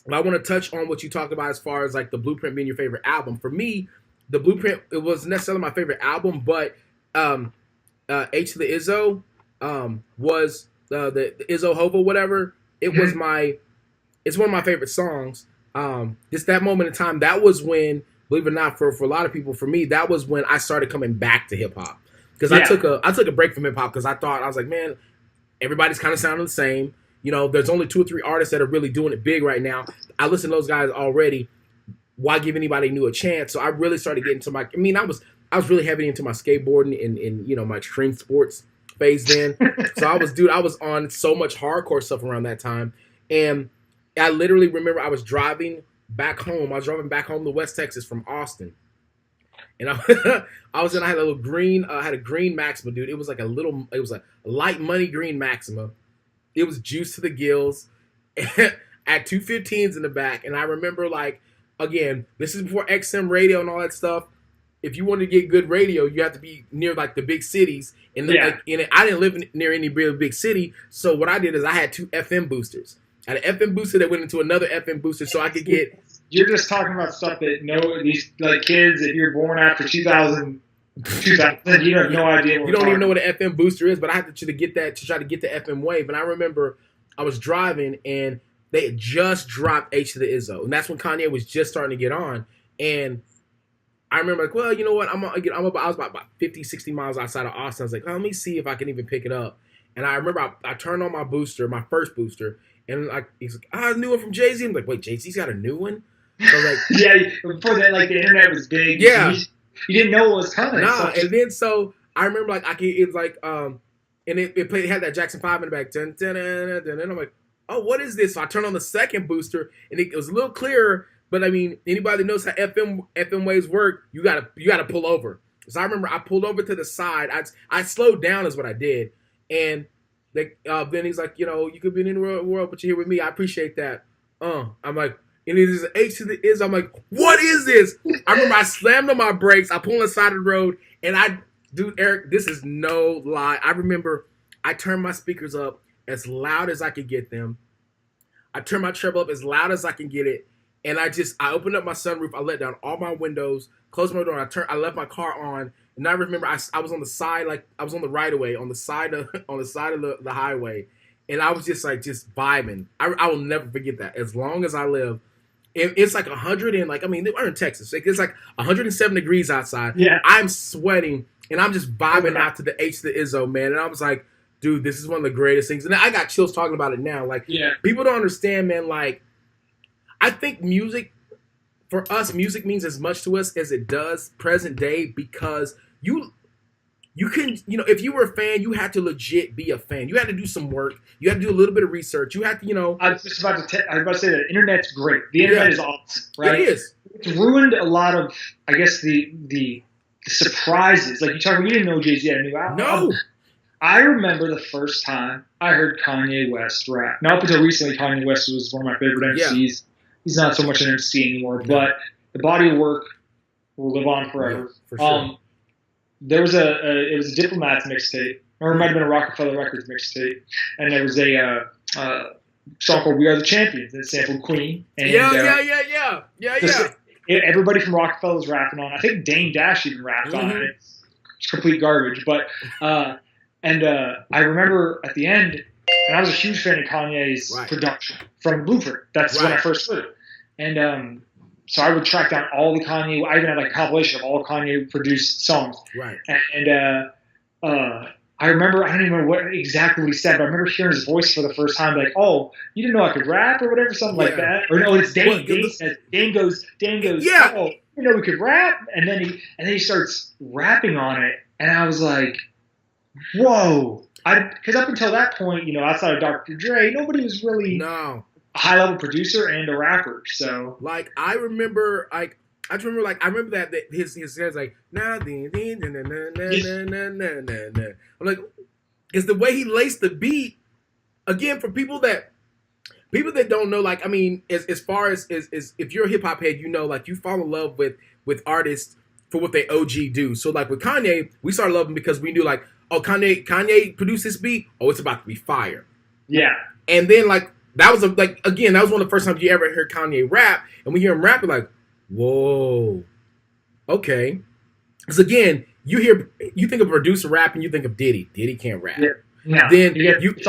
want to touch on what you talked about as far as like the Blueprint being your favorite album. For me, the Blueprint, it wasn't necessarily my favorite album, but H to the Izzo was the Izzo Hovo, whatever. It was it's one of my favorite songs. Just that moment in time, that was when, believe it or not, for a lot of people, for me, that was when I started coming back to hip hop. Because I took a break from hip hop because I was like, man, everybody's kind of sounding the same. You know, there's only 2 or 3 artists that are really doing it big right now. I listen to those guys already. Why give anybody new a chance? So I really started getting to my. I mean, I was really heavy into my skateboarding and you know, my extreme sports phase then. So I was on so much hardcore stuff around that time, and I literally remember I was driving back home. I was driving back home to West Texas from Austin, and I had a little green, had a green Maxima, dude. It was a light money green Maxima. It was juiced to the gills, at 215s in the back, and I remember like, again, this is before XM radio and all that stuff. If you wanted to get good radio, you have to be near like the big cities, and I didn't live near any real big city. So what I did is I had 2 FM boosters. I had an FM booster that went into another FM booster, so I could get. You're just talking about stuff that these like kids, if you're born after 2000, you have no idea. You don't even know what an FM booster is, but I had to try to get the FM wave. And I remember I was driving and they had just dropped H to the Izzo, and that's when Kanye was just starting to get on. And I remember like, well, you know what? I was about 50, 60 miles outside of Austin. I was like, oh, let me see if I can even pick it up. And I remember I turned on my booster, my first booster, and like he's like, I knew it from Jay-Z. I'm like, wait, Jay-Z's got a new one? So I was like, yeah, before that, like the internet was big. Yeah. You didn't know what was coming. Nah, and then so I remember like it was like and it had that Jackson 5 in the back. Dun, dun, dun, dun, dun, and I'm like, oh, what is this? So I turned on the second booster and it was a little clearer, but I mean, anybody that knows how FM waves work, you gotta pull over. So I remember I pulled over to the side. I slowed down is what I did, and then he's like, you know, you could be in the world, but you're here with me. I appreciate that. I'm like. And it is H to the Is. I'm like, what is this? I remember I slammed on my brakes. I pulled on the side of the road. And dude, Eric, this is no lie. I remember I turned my speakers up as loud as I could get them. I turned my treble up as loud as I can get it. And I opened up my sunroof. I let down all my windows, closed my door. And I left my car on. And I remember I was on the side, like I was on the right of way, on the side of the highway. And I was just vibing. I will never forget that. As long as I live. It's like 100 and like, I mean, we're in Texas. It's like 107 degrees outside. Yeah. I'm sweating and I'm just vibing out to the H to the Izzo, man. And I was like, dude, this is one of the greatest things. And I got chills talking about it now. Like, people don't understand, man. Like, I think for us, music means as much to us as it does present day because you can, you know, if you were a fan, you had to legit be a fan. You had to do some work. You had to do a little bit of research. You had to, you know. I was about to say that the internet's great. The internet is awesome, right? It is. It's ruined a lot of, I guess, the surprises. Like you didn't know Jay-Z had a new album. No. I remember the first time I heard Kanye West rap. Now, up until recently, Kanye West was one of my favorite MCs. Yeah. He's not so much an MC anymore, but the body of work will live on forever. Yeah, for sure. There was it was a Diplomats mixtape, or it might have been a Rockefeller Records mixtape, and there was a song called "We Are the Champions" that sampled Queen. And, yeah. Everybody from Rockefeller was rapping on. I think Dame Dash even rapped on it. It's complete garbage, but I remember at the end, and I was a huge fan of Kanye's production from Blueprint. That's when I first heard it, and so I would track down all the Kanye. I even had like a compilation of all Kanye produced songs. Right. And I remember, I don't even remember what exactly he said, but I remember hearing his voice for the first time, like, "Oh, you didn't know I could rap," or whatever, something like that. Or no, it's Dane. Dane goes, yeah. "Oh, you know we could rap," and then he starts rapping on it, and I was like, "Whoa!" Because up until that point, you know, outside of Dr. Dre, nobody was really a high-level producer and a rapper. So, like, I remember that his says like nah, I'm like, it's the way he laced the beat. Again, for people that people that don't know, like, I mean, as far as if you're a hip hop head, you know, like, you fall in love with artists for what they OG do. So, like, with Kanye, we started loving because we knew, like, oh, Kanye produced this beat. Oh, it's about to be fire. Yeah. And then, like, that was again, that was one of the first times you ever heard Kanye rap, and when you hear him rap, you're like, whoa, okay. Because again, you think of producer rap, and you think of Diddy. Diddy can't rap. Yeah. No, then it's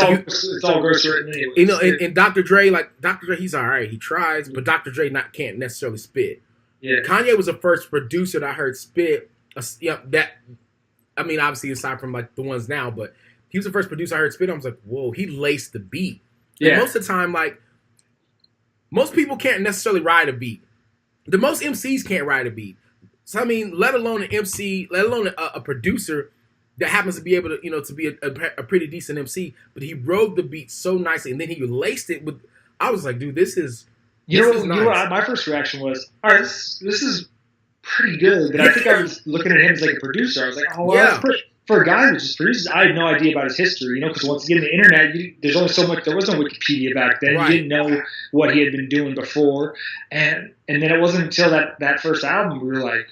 all gross written anyway. You know, and Dr. Dre, he's all right. He tries, but Dr. Dre can't necessarily spit. Yeah. Kanye was the first producer that I heard spit. I mean, obviously aside from like the ones now, but he was the first producer I heard spit. I was like, whoa, he laced the beat. Yeah. And most of the time, like, most people can't necessarily ride a beat. The most MCs can't ride a beat. So I mean, let alone an MC, let alone a producer that happens to be able to, you know, to be a pretty decent MC, but he rode the beat so nicely, and then he laced it with. I was like, dude, this is. Nice. My first reaction was, all right, this is pretty good. But I think I was looking at him as like a producer. I was like, oh, well, that's pretty. For a guy who just produces, I had no idea about his history, you know, because once you get on the internet, there's only so much. There was no Wikipedia back then. Right. You didn't know what he had been doing before, and then it wasn't until that first album we were like,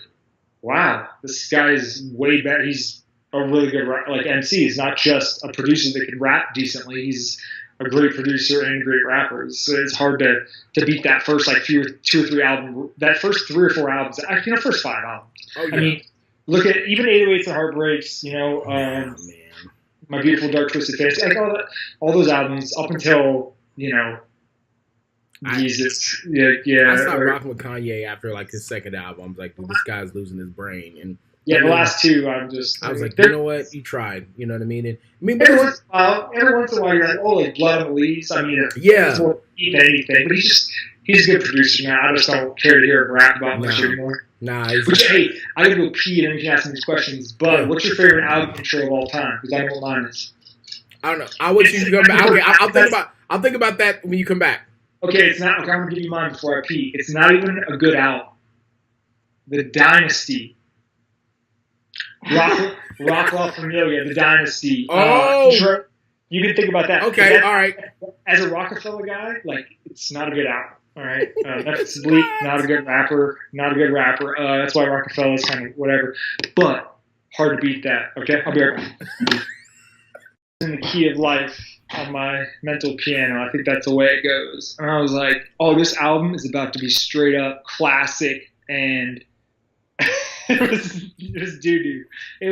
wow, this guy is way better. He's a really good MC. He's not just a producer that can rap decently. He's a great producer and a great rapper. So it's hard to beat that first like two or three albums. That first 3 or 4 albums. Actually, first 5 albums. Oh, yeah. I mean, look at even 808s and Heartbreaks. You know, My Beautiful Dark Twisted Fantasy. Like all those albums up until Jesus. I stopped rocking with Kanye after like his second album. I was like, dude, this guy's losing his brain. And the last 2, I was like, you know what? You tried. You know what I mean? And I mean, every once in a while, you're like, oh, like Blood on the Leaves. I mean, yeah, eat anything, but he's a good producer now. I just don't care to hear him rap about much anymore. Nah. Hey, I gotta go pee, and then you can ask me these questions. But what's your favorite album intro of all time? Because I know what mine is. I don't know. I want you to come back. Okay, I'll think about that when you come back. Okay, it's not. Okay, I'm gonna give you mine before I pee. It's not even a good album. The Dynasty. Rock La Familia, The Dynasty. Oh, you can think about that. Okay, all right. As a Rockefeller guy, like, it's not a good album. All right, that's Bleak, not a good rapper. That's why Rockefeller's kind of whatever. But hard to beat that. Okay, I'll be right back. In the key of life on my mental piano, I think that's the way it goes. And I was like, oh, this album is about to be straight up classic and. It was doo-doo. It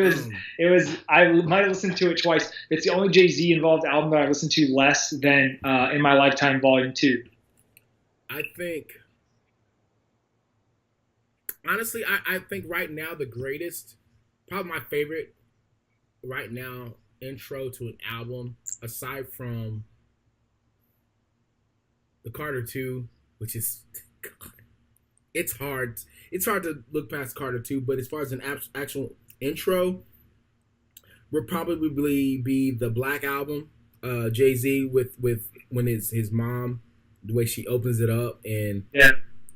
was. I might have listened to it twice. It's the only Jay-Z involved album that I listened to less than In My Lifetime Volume 2. I think, honestly, I think right now the greatest, probably my favorite right now intro to an album, aside from the Carter 2, which is, God, it's hard to look past Carter 2, but as far as an actual intro, would probably be the Black Album, Jay-Z with when his mom, the way she opens it up, and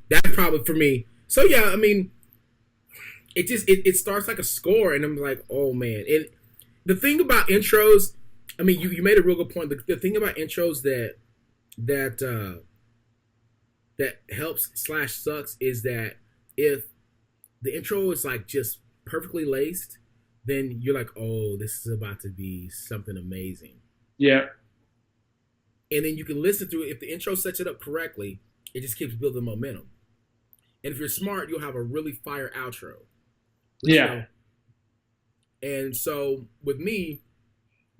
that's probably for me. So yeah, I mean, it starts like a score, and I'm like, oh man. And the thing about intros, I mean, you made a real good point. The thing about intros that helps / sucks is that if the intro is like just perfectly laced, then you're like, oh, this is about to be something amazing. Yeah. And then you can listen through it. If the intro sets it up correctly, it just keeps building momentum. And if you're smart, you'll have a really fire outro. Yeah. And so with me,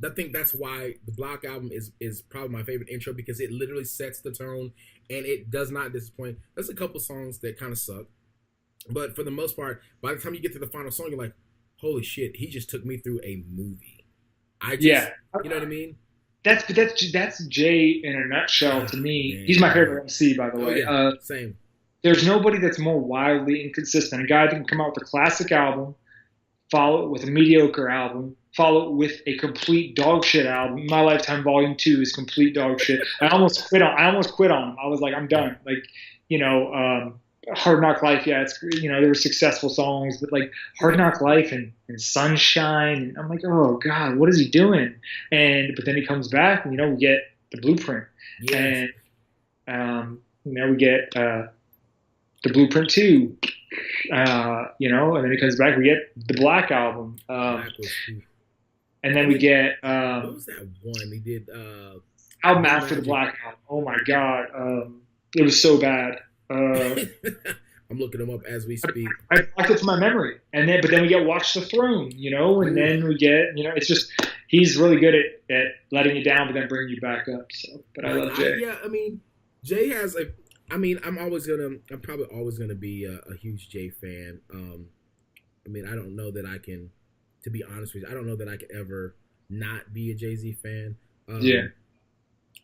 I think that's why the Black Album is probably my favorite intro, because it literally sets the tone and it does not disappoint. There's a couple songs that kind of suck, but for the most part, by the time you get to the final song, you're like, holy shit, he just took me through a movie. You know what I mean? That's Jay in a nutshell to me. Man. He's my favorite MC, by the way. Yeah. Same. There's nobody that's more wildly inconsistent. A guy that can come out with a classic album, follow it with a mediocre album, follow it with a complete dog shit album. My Lifetime Volume 2 is complete dog shit. I almost quit on him. I was like, I'm done. Like, Hard Knock Life, yeah, it's, there were successful songs, but like Hard Knock Life and Sunshine, and I'm like, oh God, what is he doing? But then he comes back and we get the Blueprint. Yes. We get the Blueprint 2, and then it comes back. We get the Black album, and then we get what was that one they did? Album after the Black album. Oh my God, it was so bad. I'm looking them up as we speak. I blocked it to my memory, but then we get Watch the Throne, and then we get, it's just he's really good at letting you down, but then bringing you back up. So, but I love Jay. Jay has I'm probably always gonna be a huge Jay fan. I don't know that I can, to be honest with you, I don't know that I could ever not be a Jay-Z fan. I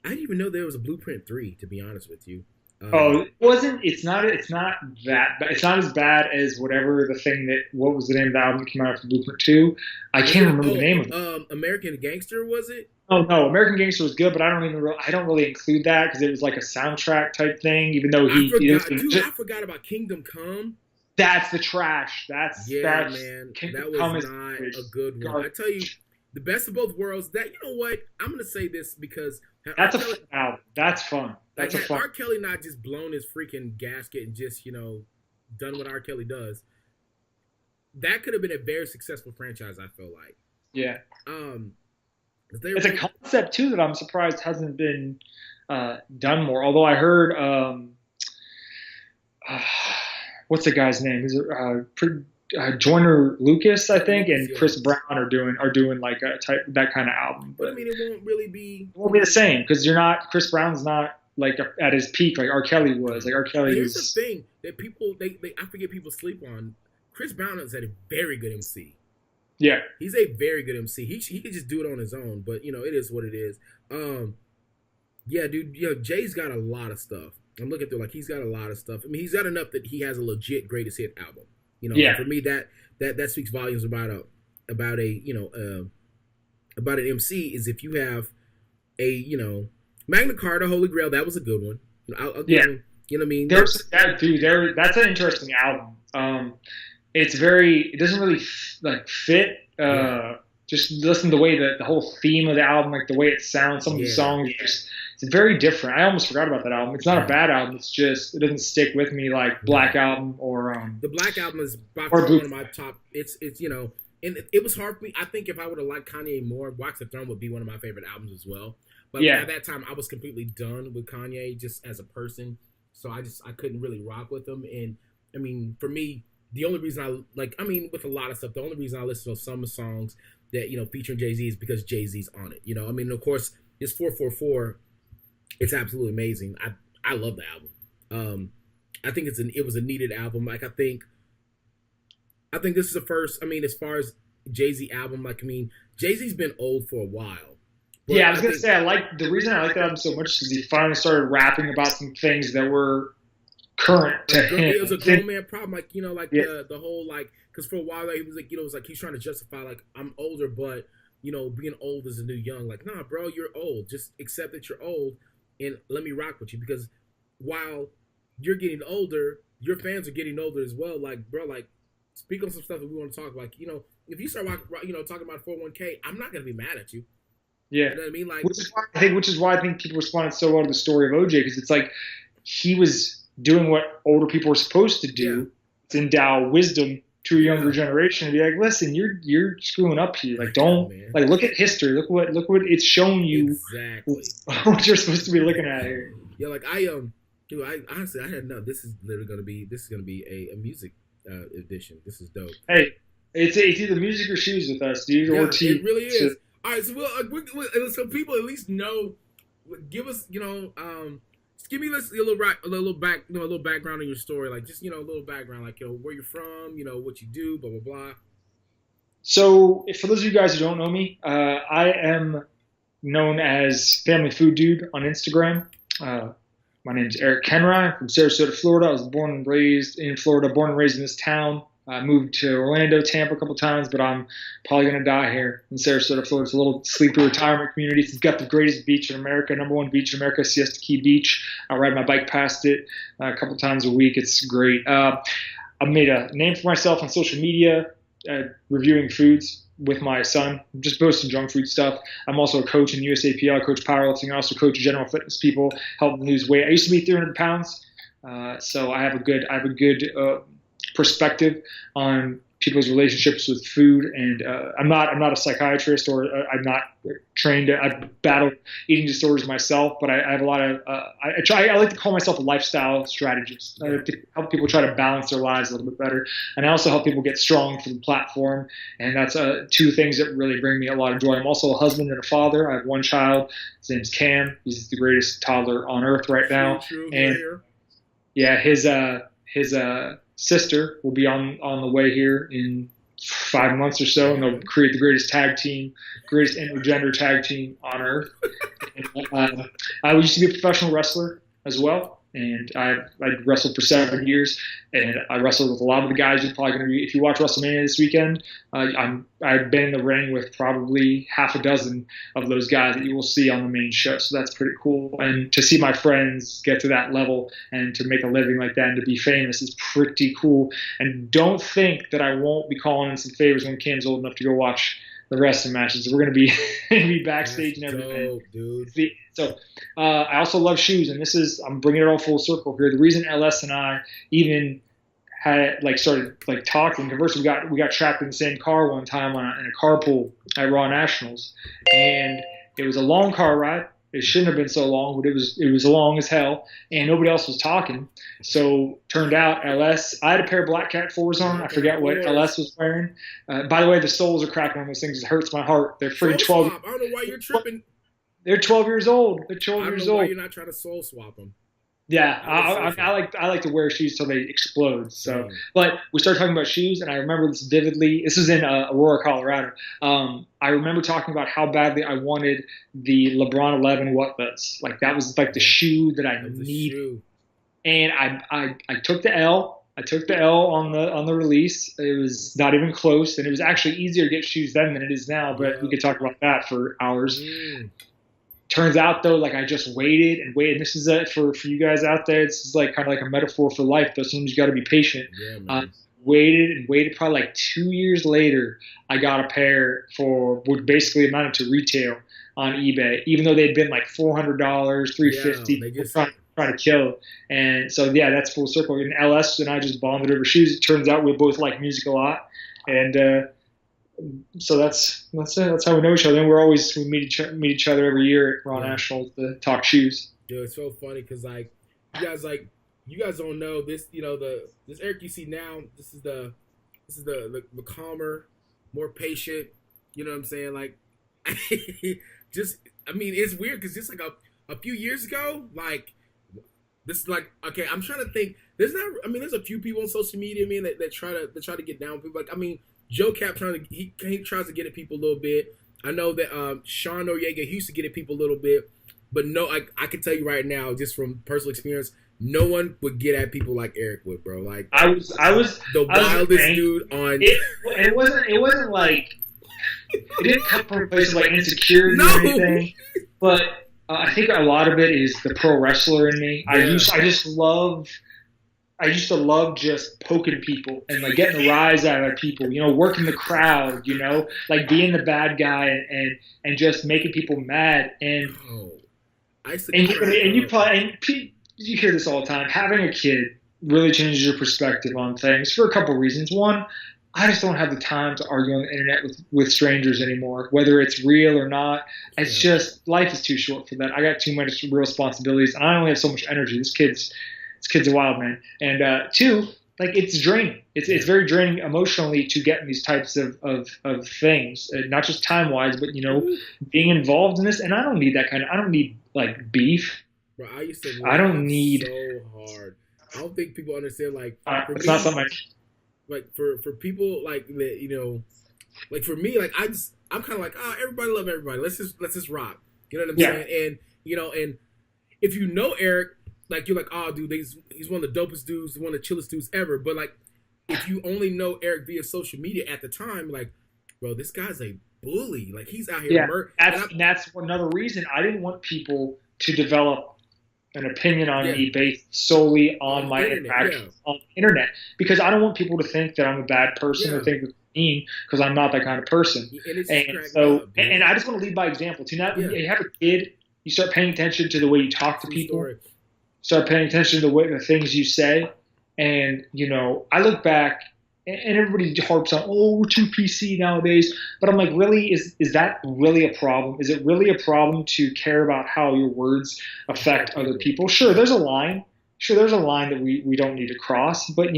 didn't even know there was a Blueprint 3, to be honest with you. It's not that bad. It's not as bad as what was the name of the album that came out after Blueprint 2? I can't remember the name of it. American Gangster, was it? Oh no, American Gangster was good, but I don't really include that because it was like a soundtrack type thing. Even though I forgot about Kingdom Come. That's the trash. Man. That was not a good one. I tell you, the best of both worlds. That, you know what? I'm gonna say this because that's a fun album. That's fun. That's a fun. R. Kelly not just blown his freaking gasket and just done what R. Kelly does. That could have been a very successful franchise. I feel like. Yeah. It's a concept too that I'm surprised hasn't been done more. Although I heard, what's the guy's name? Is it Joyner Lucas, I think, and Chris Brown are doing like that kind of album. But it won't be the same because Chris Brown's not like at his peak like R. Kelly was. Like R. Kelly. Here's the thing that people I forget people sleep on. Chris Brown is a very good MC. Yeah, he's a very good MC. He can just do it on his own, but it is what it is. Yeah, dude. Jay's got a lot of stuff. I'm looking through he's got a lot of stuff. He's got enough that he has a legit greatest hit album. For me that speaks volumes about an MC is if you have a Magna Carta, Holy Grail. That was a good one. I'll give him, you know what I mean? That's an interesting album. It doesn't really fit. Just listen to the way that the whole theme of the album, like the way it sounds, some of the songs, it's very different. I almost forgot about that album. It's not a bad album. It's just it doesn't stick with me like Black Album or the Black Album is by far one of my top. It's and it was hard for me. I think if I would have liked Kanye more, Watch the Throne would be one of my favorite albums as well. But at that time, I was completely done with Kanye just as a person, so I couldn't really rock with him. And for me, the only reason with a lot of stuff, the only reason I listen to some songs that featuring Jay-Z is because Jay-Z's on it. Of course, his 444, it's absolutely amazing. I love the album. I think it was a needed album. I think this is the first. As far as Jay-Z album, Jay-Z's been old for a while. Yeah, I was gonna say the reason I like that album so much is because he finally started rapping about some things that were current to him. It was a grown man problem, the whole because for a while he was it was he's trying to justify I'm older, but being old is a new young. Nah, bro, you're old. Just accept that you're old and let me rock with you because while you're getting older, your fans are getting older as well. Speak on some stuff that we want to talk about. If you start talking about 401k, I'm not gonna be mad at you. Yeah, you know what I mean? Which is why I think people responded so well to the story of OJ because it's he was doing what older people are supposed to do. Yeah. To endow wisdom to a younger generation and be listen, you're screwing up here. Don't look at history. Look what it's shown you. Exactly what you're supposed to be looking at here. Yeah, I honestly I had no. This is gonna be a music edition. This is dope. Hey, it's either music or shoes with us, dude. Yeah, or tea. It really is. All right, so people at least know. Give us, just give me a little background on your story, a little background, where you're from, what you do, blah blah blah. So, for those of you guys who don't know me, I am known as Family Food Dude on Instagram. My name is Eric Koenreich. I'm from Sarasota, Florida. I was born and raised in Florida, born and raised in this town. I moved to Orlando, Tampa a couple times, but I'm probably going to die here in Sarasota, Florida. It's a little sleepy retirement community. It's got the greatest beach in America, #1 beach in America, Siesta Key Beach. I ride my bike past it a couple times a week. It's great. I've made a name for myself on social media. reviewing foods with my son, just posting junk food stuff. I'm also a coach in USAPL. I coach powerlifting. I also coach general fitness people, help them lose weight. I used to be 300 pounds, so I have a good perspective on people's relationships with food. And I'm not a psychiatrist, or I'm not trained. I battle eating disorders myself, but I have a lot of. I like to call myself a lifestyle strategist. I like to help people try to balance their lives a little bit better, and I also help people get strong for the platform. And that's two things that really bring me a lot of joy. I'm also a husband and a father. I have one child. His name's Cam. He's the greatest toddler on earth right now. And yeah, his sister will be on the way here in 5 months or so, and they'll create the greatest intergender tag team on earth. And, I used to be a professional wrestler as well, and I wrestled for 7 years, and I wrestled with a lot of the guys you're probably going to be. If you watch WrestleMania this weekend, I've been in the ring with probably half a dozen of those guys that you will see on the main show. So that's pretty cool. And to see my friends get to that level and to make a living like that and to be famous is pretty cool. And don't think that I won't be calling in some favors when Cam's old enough to go watch the rest of the matches. We're going to be backstage and everything. Dope, dude. So I also love shoes, and I'm bringing it all full circle here. The reason LS and I even had started talking, conversing, we got trapped in the same car one time in a carpool at Raw Nationals, and it was a long car ride. It shouldn't have been so long, but it was long as hell, and nobody else was talking. So turned out I had a pair of Black Cat 4s on. I forget what LS was wearing. By the way, the soles are cracking on those things. It hurts my heart. They're freaking 12. I don't know why you're tripping. They're 12 years old. They're 12 years old. Why you're not trying to soul swap them? Yeah, I like to wear shoes till they explode. So, but we started talking about shoes, and I remember this vividly. This was in Aurora, Colorado. I remember talking about how badly I wanted the LeBron 11 Whatbits. That was the shoe that I needed. And I took the L. I took the L on the release. It was not even close, and it was actually easier to get shoes then than it is now. But we could talk about that for hours. Turns out though, I just waited and waited. This is for you guys out there. This is kind of like a metaphor for life. Though sometimes you got to be patient. Yeah, man. Waited and waited. Probably 2 years later, I got a pair for what basically amounted to retail on eBay. Even though they'd been $400, $350, trying to kill. And so that's full circle. And LS and I just bonded over shoes. It turns out we both like music a lot, and so that's it. That's how we know each other. And we meet each other every year at Raw Nationals to talk shoes. Dude, it's so funny because you guys don't know this. This Eric you see now. This is the calmer, more patient. You know what I'm saying? It's weird because just a few years ago, this is okay. I'm trying to think. There's a few people on social media, man, that try to get down with people. Joe Cap he tries to get at people a little bit. I know that Sean Noriega, he used to get at people a little bit, but no, I can tell you right now, just from personal experience, no one would get at people like Eric would, bro. I was the wildest dude on. It wasn't it didn't come from a place of insecurity or anything, but I think a lot of it is the pro wrestler in me. Yeah. I used to love just poking people and getting a rise out of people, working the crowd, being the bad guy and just making people mad. And you hear this all the time. Having a kid really changes your perspective on things for a couple of reasons. One, I just don't have the time to argue on the internet with strangers anymore, whether it's real or not. It's just life is too short for that. I got too much real responsibilities, and I only have so much energy. This kid's a wild man. And two, it's draining. It's very draining emotionally to get in these types of things, not just time wise, but being involved in this. And I don't need that I don't need beef. Bro, I used to. I don't need so hard. I don't think people understand. It's not something. For people for me, I'm kind of everybody love everybody. Let's just rock. You know what I'm saying? And and if you know Eric. You're oh, dude, he's one of the dopest dudes, one of the chillest dudes ever. But, if you only know Eric via social media at the time, bro, this guy's a bully. He's out here. That's another reason I didn't want people to develop an opinion on me based solely on my interactions on the internet. Because I don't want people to think that I'm a bad person or think mean because I'm not that kind of person. And I just want to lead by example. To not, you have a kid, you start paying attention to the way you talk to people, start paying attention to the things you say. And, I look back and everybody harps on, oh, we're too PC nowadays. But I'm like, really, is that really a problem? Is it really a problem to care about how your words affect other people? Sure, there's a line. That we don't need to cross. But,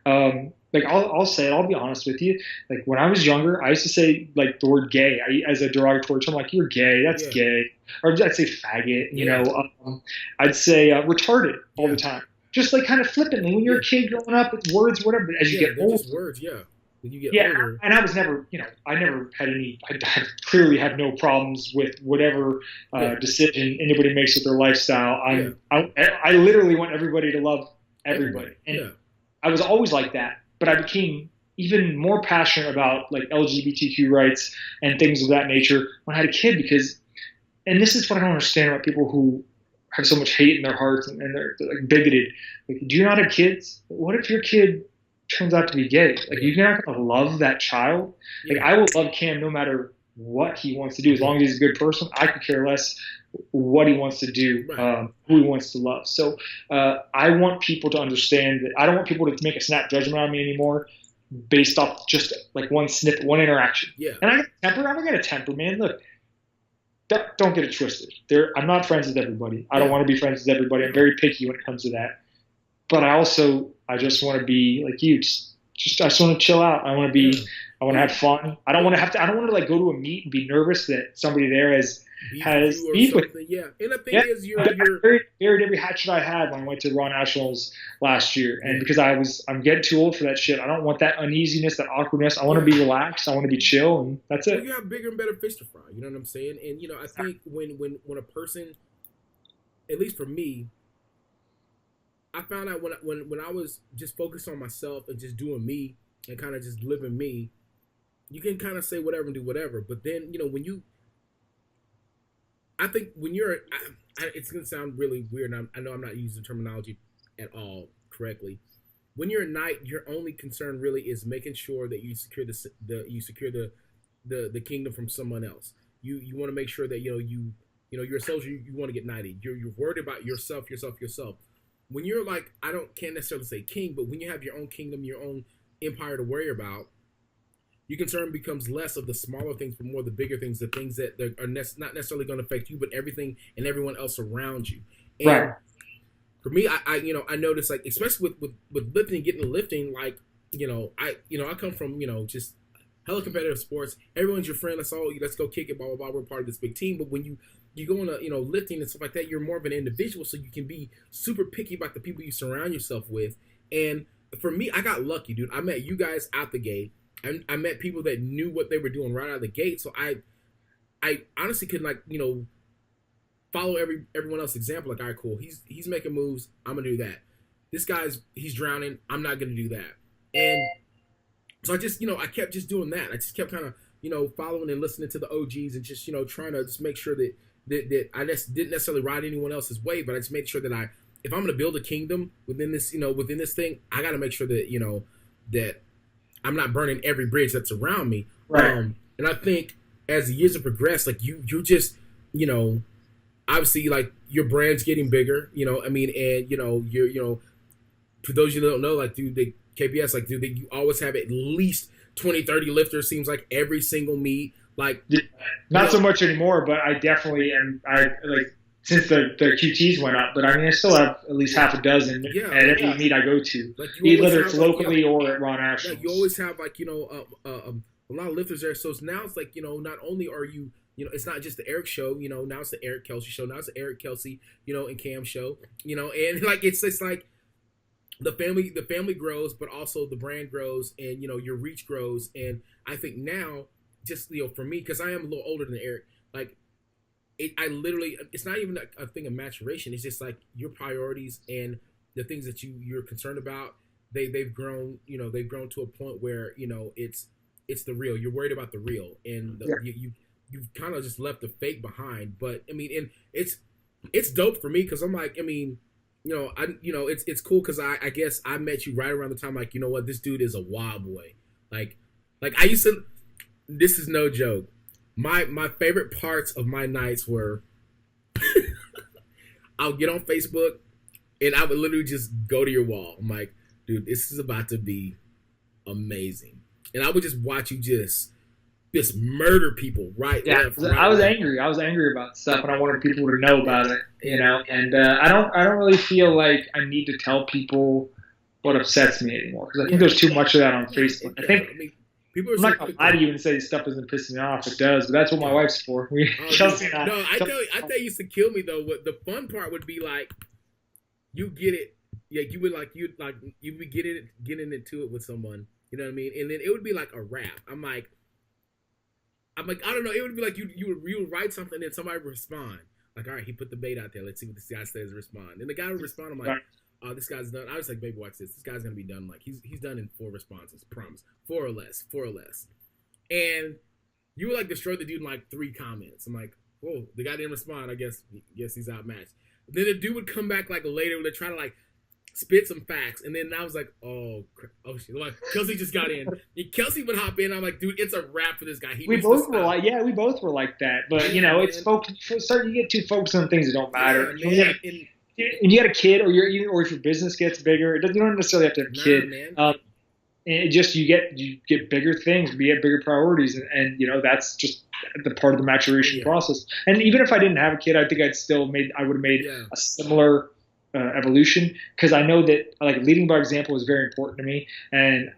I'll say it, I'll be honest with you. Like when I was younger, I used to say like the word gay as a derogatory term, like you're gay, that's gay. Or I'd say faggot, I'd say retarded all the time. Just like kind of flippantly when you're a kid growing up, it's words, whatever. But as you get older, words, when you get older. And I was never, I never had I clearly had no problems with whatever decision anybody makes with their lifestyle. I literally want everybody to love everybody, and I was always like that. But I became even more passionate about like LGBTQ rights and things of that nature when I had a kid and this is what I don't understand about people who have so much hate in their hearts and they're like bigoted. Like, do you not have kids? What if your kid turns out to be gay? Like, you're not going to love that child? Like, I will love Cam no matter what he wants to do. As long as he's a good person, I could care less what he wants to do, who he wants to love. So I want people to understand that I don't want people to make a snap judgment on me anymore based off just like one snippet, one interaction. Yeah. And I'm not going to temper, man. Look, don't get it twisted. I'm not friends with everybody. I don't want to be friends with everybody. I'm very picky when it comes to that. But I just want to be like you. I just want to chill out. I want to have fun. I don't want to like go to a meet and be nervous that somebody there has beef with me. Yeah. And the thing is, I buried every hatchet I had when I went to Raw Nationals last year. And because I'm getting too old for that shit. I don't want that uneasiness, that awkwardness. I want to be relaxed. I want to be chill, and that's it. You have bigger and better fish to fry. You know what I'm saying? And I think when a person, at least for me, I found out when I was just focused on myself and just doing me and kind of just living me, you can kind of say whatever and do whatever. But then, I think when it's going to sound really weird, and I know I'm not using the terminology at all correctly. When you're a knight, your only concern really is making sure that you secure the kingdom from someone else. You want to make sure that you're a soldier. You want to get knighted. You're worried about yourself. When you're like, can't necessarily say king, but when you have your own kingdom, your own empire to worry about, your concern becomes less of the smaller things, but more the bigger things, the things that are not necessarily going to affect you, but everything and everyone else around you. And for me, I noticed, like, especially with lifting, getting to lifting, like, I come from, just hella competitive sports. Everyone's your friend. Let's go kick it, blah, blah, blah. We're part of this big team. But when you go into, lifting and stuff like that, you're more of an individual, so you can be super picky about the people you surround yourself with. And for me, I got lucky, dude. I met you guys out the gate. I met people that knew what they were doing right out of the gate. So I honestly could, like, follow everyone else's example. Like, all right, cool. He's making moves. I'm gonna do that. This he's drowning. I'm not gonna do that. And so I just, I kept just doing that. I just kept kind of, following and listening to the OGs and just, trying to just make sure that I just didn't necessarily ride anyone else's way, but I just made sure that if I'm going to build a kingdom within this, within this thing, I got to make sure that, that I'm not burning every bridge that's around me. Right. And I think as the years have progressed, like you just, obviously, like, your brand's getting bigger, and you're, for those of you that don't know, like, dude, KPS, like, dude, you always have at least 20, 30 lifters, seems like every single meet. Like, not so much anymore, but I definitely am. I like, since the QTs went up, but I mean, I still have at least half a dozen at every meet I go to, like, whether it's locally or at Raw Nationals. You always have, like, a lot of lifters there. So now it's like, not only are you, it's not just the Eric show, now it's the Eric Kelsey show, now it's the Eric Kelsey, and Cam show, and like, it's like the family grows, but also the brand grows, and, your reach grows. And I think now, just, for me, because I am a little older than Eric, like, it's not even a thing of maturation. It's just like your priorities and the things that you're concerned about. They've grown, they've grown to a point where, it's the real. You're worried about the real, and you've kind of just left the fake behind. But I mean, and it's dope for me because I'm like, I mean, it's cool because I guess I met you right around the time, like, this dude is a wild boy. Like, Like I used to. This is no joke. My favorite parts of my nights were I'll get on Facebook and I would literally just go to your wall. I'm like, dude, this is about to be amazing. And I would just watch you just murder people right left, right, I was right. angry. I was angry about stuff, and I wanted people to know about it. And I don't really feel like I need to tell people what upsets me anymore because I think there's too much of that on Facebook. I think. People are I'm not gonna lie to you and say stuff doesn't piss me off. It does, but that's what my wife's for. Kelsey and I. No, I tell you, it used to kill me though. What the fun part would be like, you get it, yeah, you would be getting into it with someone, you know what I mean, and then it would be like a rap. I'm like, I don't know, it would be like you would write something and somebody would respond, like, all right, he put the bait out there. Let's see what this guy says. Respond, and the guy would respond. I'm like. Right. Oh, this guy's done. I was like, baby, watch this. This guy's gonna be done. Like he's done in 4 responses. Promise. 4 or less. And you would like destroy the dude in like 3 comments. I'm like, whoa, the guy didn't respond. I guess he's outmatched. Then the dude would come back like later to try to like spit some facts, and then I was like, oh shit, like Kelsey just got in. And Kelsey would hop in. I'm like, dude, it's a wrap for this guy. We both were like that. But it's you get too focused on things that don't matter. Yeah, and you got a kid, or if your business gets bigger, you don't necessarily have to have a kid. And it just you get bigger things, you get bigger priorities, and that's just the part of the maturation process. And even if I didn't have a kid, I think I would have made a similar evolution, because I know that like leading by example is very important to me, and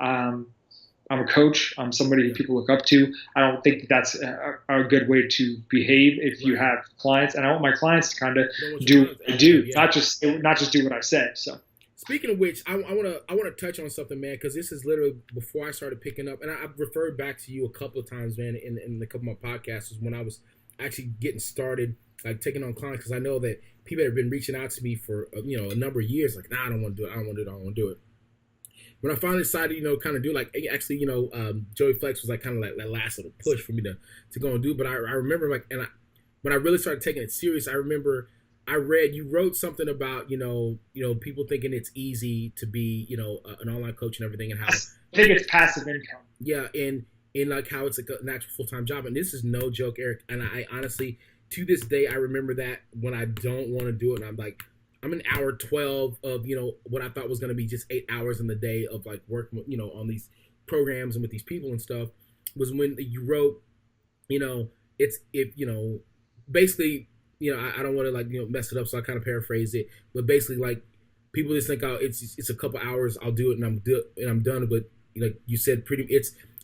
I'm a coach. I'm somebody who people look up to. I don't think that that's a good way to behave if you have clients. And I want my clients to kind of do what I do, not just do what I say. So, speaking of which, I want to touch on something, man, because this is literally before I started picking up, and I've referred back to you a couple of times, man, in a couple of my podcasts, was when I was actually getting started, like taking on clients, because I know that people have been reaching out to me for a number of years, like, nah, I don't want to do it. When I finally decided, kind of do like, actually, Joey Flex was like kind of like that last little push for me to go and do. But I remember like, when I really started taking it serious, I remember I read, you wrote something about, people thinking it's easy to be, an online coach and everything, and how I think it's passive income. Yeah. And like how it's like an actual full-time job. And this is no joke, Eric. And I honestly, to this day, I remember that when I don't want to do it, and I'm like, I'm in hour 12 of, what I thought was going to be just 8 hours in the day of like work, on these programs and with these people and stuff, was when you wrote, basically, I don't want to like, mess it up. So I kind of paraphrase it, but basically like people just think, oh, it's a couple hours. I'll do it and I'm done. But like you said,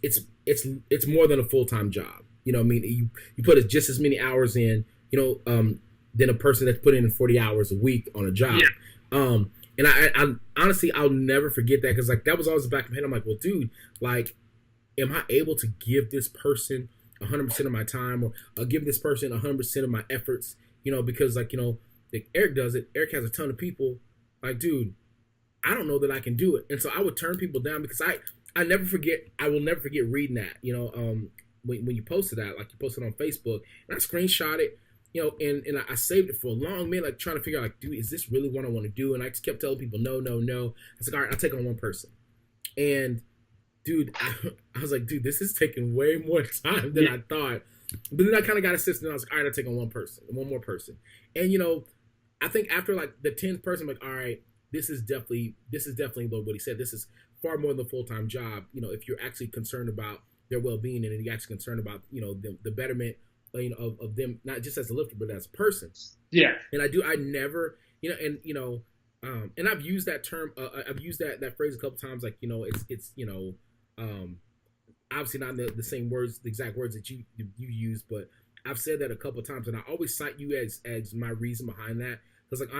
it's more than a full-time job. I mean, you put just as many hours in, than a person that's put in 40 hours a week on a job. Yeah. And I honestly, I'll never forget that, because like that was always the back of my head. I'm like, well, dude, like, am I able to give this person 100% of my time, or I'll give this person 100% of my efforts? Because like, like Eric does it. Eric has a ton of people. Like, dude, I don't know that I can do it. And so I would turn people down, because I will never forget reading that, when you posted that, like you posted on Facebook, and I screenshot it, and I saved it for a long minute, like trying to figure out, like, dude, is this really what I want to do? And I just kept telling people, no. I was like, all right, I'll take on one person. And dude, I was like, dude, this is taking way more time than I thought. But then I kind of got assistant, and I was like, all right, I'll take on one more person. And, I think after like the 10th person, I'm like, all right, this is definitely what he said. This is far more than a full-time job. If you're actually concerned about their well-being, and you're actually concerned about, the betterment of them, not just as a lifter, but as a person. Yeah. And I never, and I've used that term, I've used that phrase a couple times, like, it's obviously not the same words, the exact words that you use, but I've said that a couple of times, and I always cite you as my reason behind that. Because like,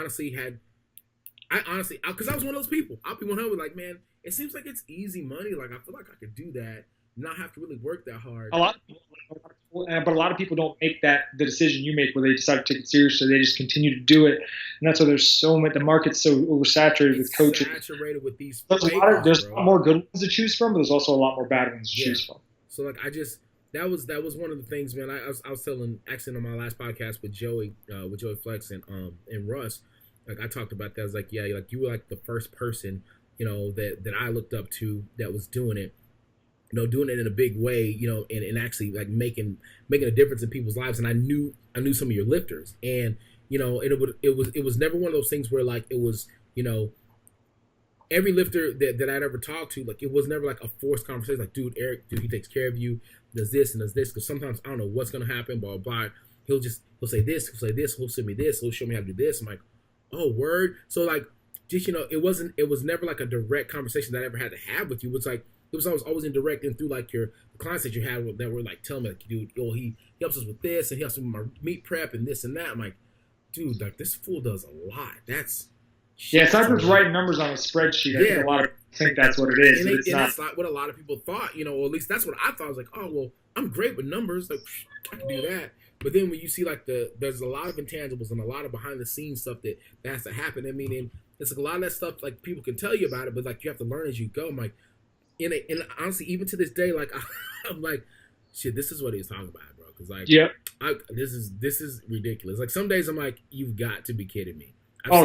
because I was one of those people. I'll be 100 like, man, it seems like it's easy money. Like, I feel like I could do that, not have to really work that hard. But a lot of people don't make the decision you make, where they decide to take it seriously. They just continue to do it, and that's why there's so much. The market's so oversaturated with coaches. Saturated with these. There's a lot more good ones to choose from, but there's also a lot more bad ones to choose from. So like, that was one of the things, man. I was telling, actually, on my last podcast with Joey Flex and Russ, like I talked about that. I was like, yeah, like you were like the first person, that I looked up to that was doing it. doing it in a big way, and actually like making a difference in people's lives. And I knew some of your lifters, and and it was never one of those things where like it was, every lifter that I'd ever talked to, like it was never like a forced conversation. Like, dude, Eric, he takes care of you, does this and does this. Because sometimes I don't know what's gonna happen, blah blah. He'll say this, he'll send me this, he'll show me how to do this. I'm like, oh, word. So like, just it was never like a direct conversation that I ever had to have with you. It was like it was always indirect, and through like the clients that you had that were like telling me like, dude, he helps us with this and he helps me with my meat prep and this and that. I'm like, dude, like this fool does a lot. That's it's not just writing numbers on a spreadsheet. I think a lot of people think that's what it is. And, but it's not. That's not what a lot of people thought, or at least that's what I thought. I was like, oh well, I'm great with numbers, like I can do that. But then when you see like there's a lot of intangibles and a lot of behind the scenes stuff that has to happen. I mean, and it's like a lot of that stuff like people can tell you about it, but like you have to learn as you go. I'm like, and honestly, even to this day, like I'm like, shit, this is what he's talking about, bro. Because like, this is ridiculous. Like some days I'm like, you've got to be kidding me.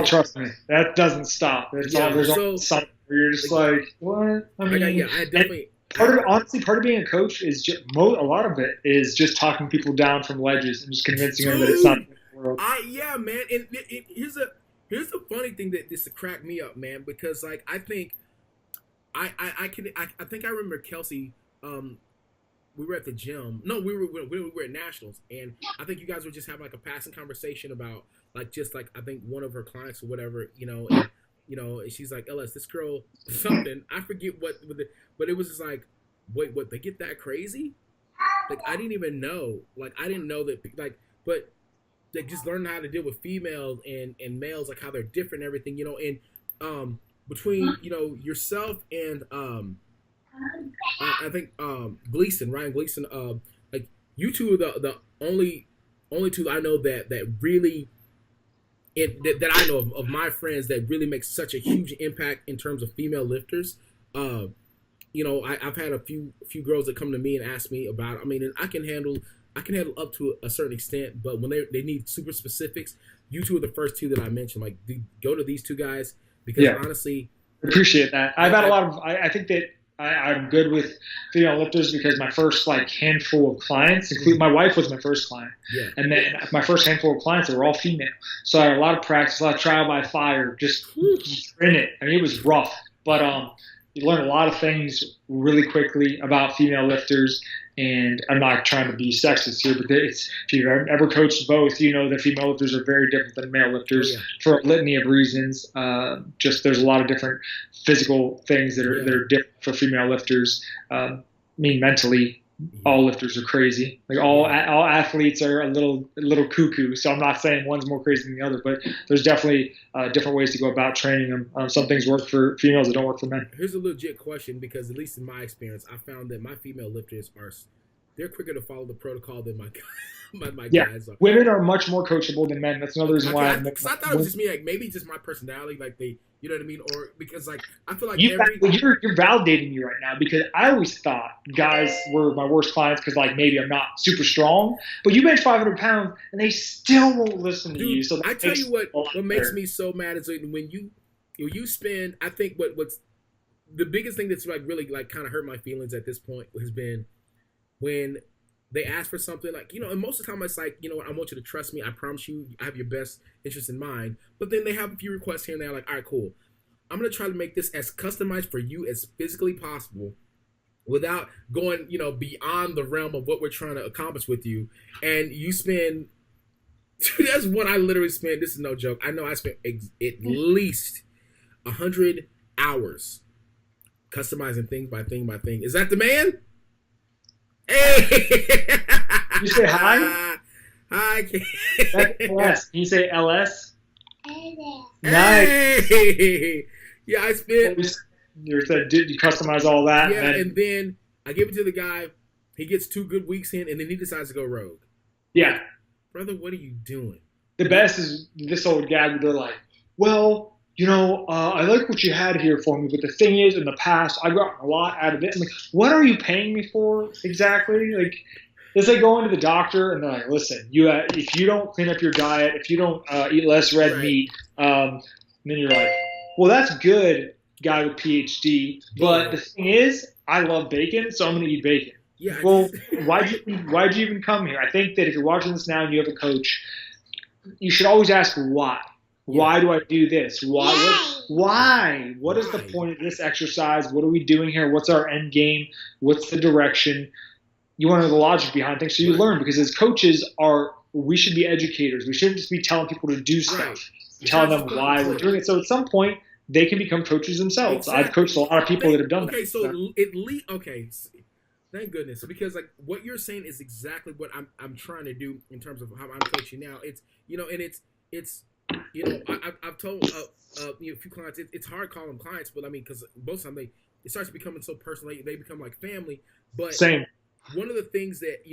Trust me, that doesn't stop. There's always something where you're just like what? I mean, I definitely. Part of being a coach is just a lot of it is just talking people down from ledges and just convincing them that it's not the world. Man. And here's the funny thing that this to crack me up, man, because like I think I think I remember Kelsey. We were at the gym. No, we were at Nationals, and I think you guys were just having like a passing conversation about like just like I think one of her clients or whatever, and she's like, LS, this girl something, I forget what but it was just like, wait, what, they get that crazy? Like I didn't even know. Like I didn't know that like, but they just learning how to deal with females and males, like how they're different and everything, and between, yourself and I think Ryan Gleason, like you two are the only two I know that really that I know of my friends that really make such a huge impact in terms of female lifters. I've had a few girls that come to me and ask me about it. I mean, and I can handle up to a certain extent, but when they need super specifics, you two are the first two that I mentioned. Like, go to these two guys because honestly, appreciate that. I've had a lot of. I think that I'm good with female lifters because my first like handful of clients, including my wife was my first client, and then my first handful of clients, they were all female. So I had a lot of practice, a lot of trial by fire, just in it. I mean, it was rough, but you learn a lot of things really quickly about female lifters. And I'm not trying to be sexist here, but if you've ever coached both, you know that female lifters are very different than male lifters for a litany of reasons. Just there's a lot of different physical things that are different for female lifters. I mean, mentally, all lifters are crazy. Like all athletes are a little cuckoo. So I'm not saying one's more crazy than the other, but there's definitely different ways to go about training them. Some things work for females that don't work for men. Here's a legit question because at least in my experience, I found that my female lifters they're quicker to follow the protocol than my guys are. Women are much more coachable than men. That's another reason why. I thought it was just me, like maybe just my personality, like they, you know what I mean, or because like I feel like you're validating me right now because I always thought guys were my worst clients because like maybe I'm not super strong, but you bench 500 pounds and they still won't listen to you. So I tell you what makes me so mad is when you spend. I think what's the biggest thing that's like really like kind of hurt my feelings at this point has been when they ask for something like, and most of the time it's like, I want you to trust me. I promise you I have your best interest in mind. But then they have a few requests here and there like, all right, cool. I'm going to try to make this as customized for you as physically possible without going, beyond the realm of what we're trying to accomplish with you. And you spend, that's one I literally spent, this is no joke. I know I spent at least 100 hours customizing thing by thing by thing. Is that the man? Hey! You say hi? Hi. That's LS. Can you say LS? Nice. Hey! Yeah, I spent. You customize all that. Yeah, and then I give it to the guy. He gets 2 good weeks in, and then he decides to go rogue. Yeah. Brother, what are you doing? The best is this old guy where they're like, well, I like what you had here for me, but the thing is, in the past, I got a lot out of it. I'm like, what are you paying me for exactly? Like, it's like going to the doctor and they're like, listen, if you don't clean up your diet, if you don't eat less red meat, then you're like, well, that's good, guy with PhD. But the thing is, I love bacon, so I'm going to eat bacon. Yeah. Well, why'd you even come here? I think that if you're watching this now and you have a coach, you should always ask why. Why do I do this? Why? What is the point of this exercise? What are we doing here? What's our end game? What's the direction? You want to know the logic behind things, so you learn. Because as coaches, we should be educators. We shouldn't just be telling people to do stuff, telling them why we're doing it. So at some point, they can become coaches themselves. Exactly. I've coached a lot of people that have done that. Okay, so thank goodness, because like what you're saying is exactly what I'm trying to do in terms of how I'm coaching now. It's and it's I've told a few clients it's hard calling them clients, but I mean because most of the time it starts becoming so personal, they become like family. But same. One of the things that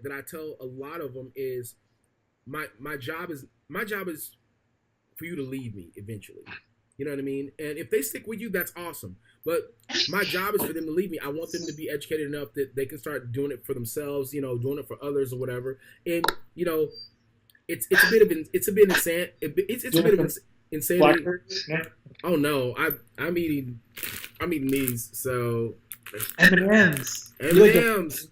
that I tell a lot of them is my job is for you to leave me eventually. You know what I mean? And if they stick with you, that's awesome. But my job is for them to leave me. I want them to be educated enough that they can start doing it for themselves, doing it for others or whatever. And it's a bit of insanity. Oh no, I'm eating these. So M&Ms. M&Ms.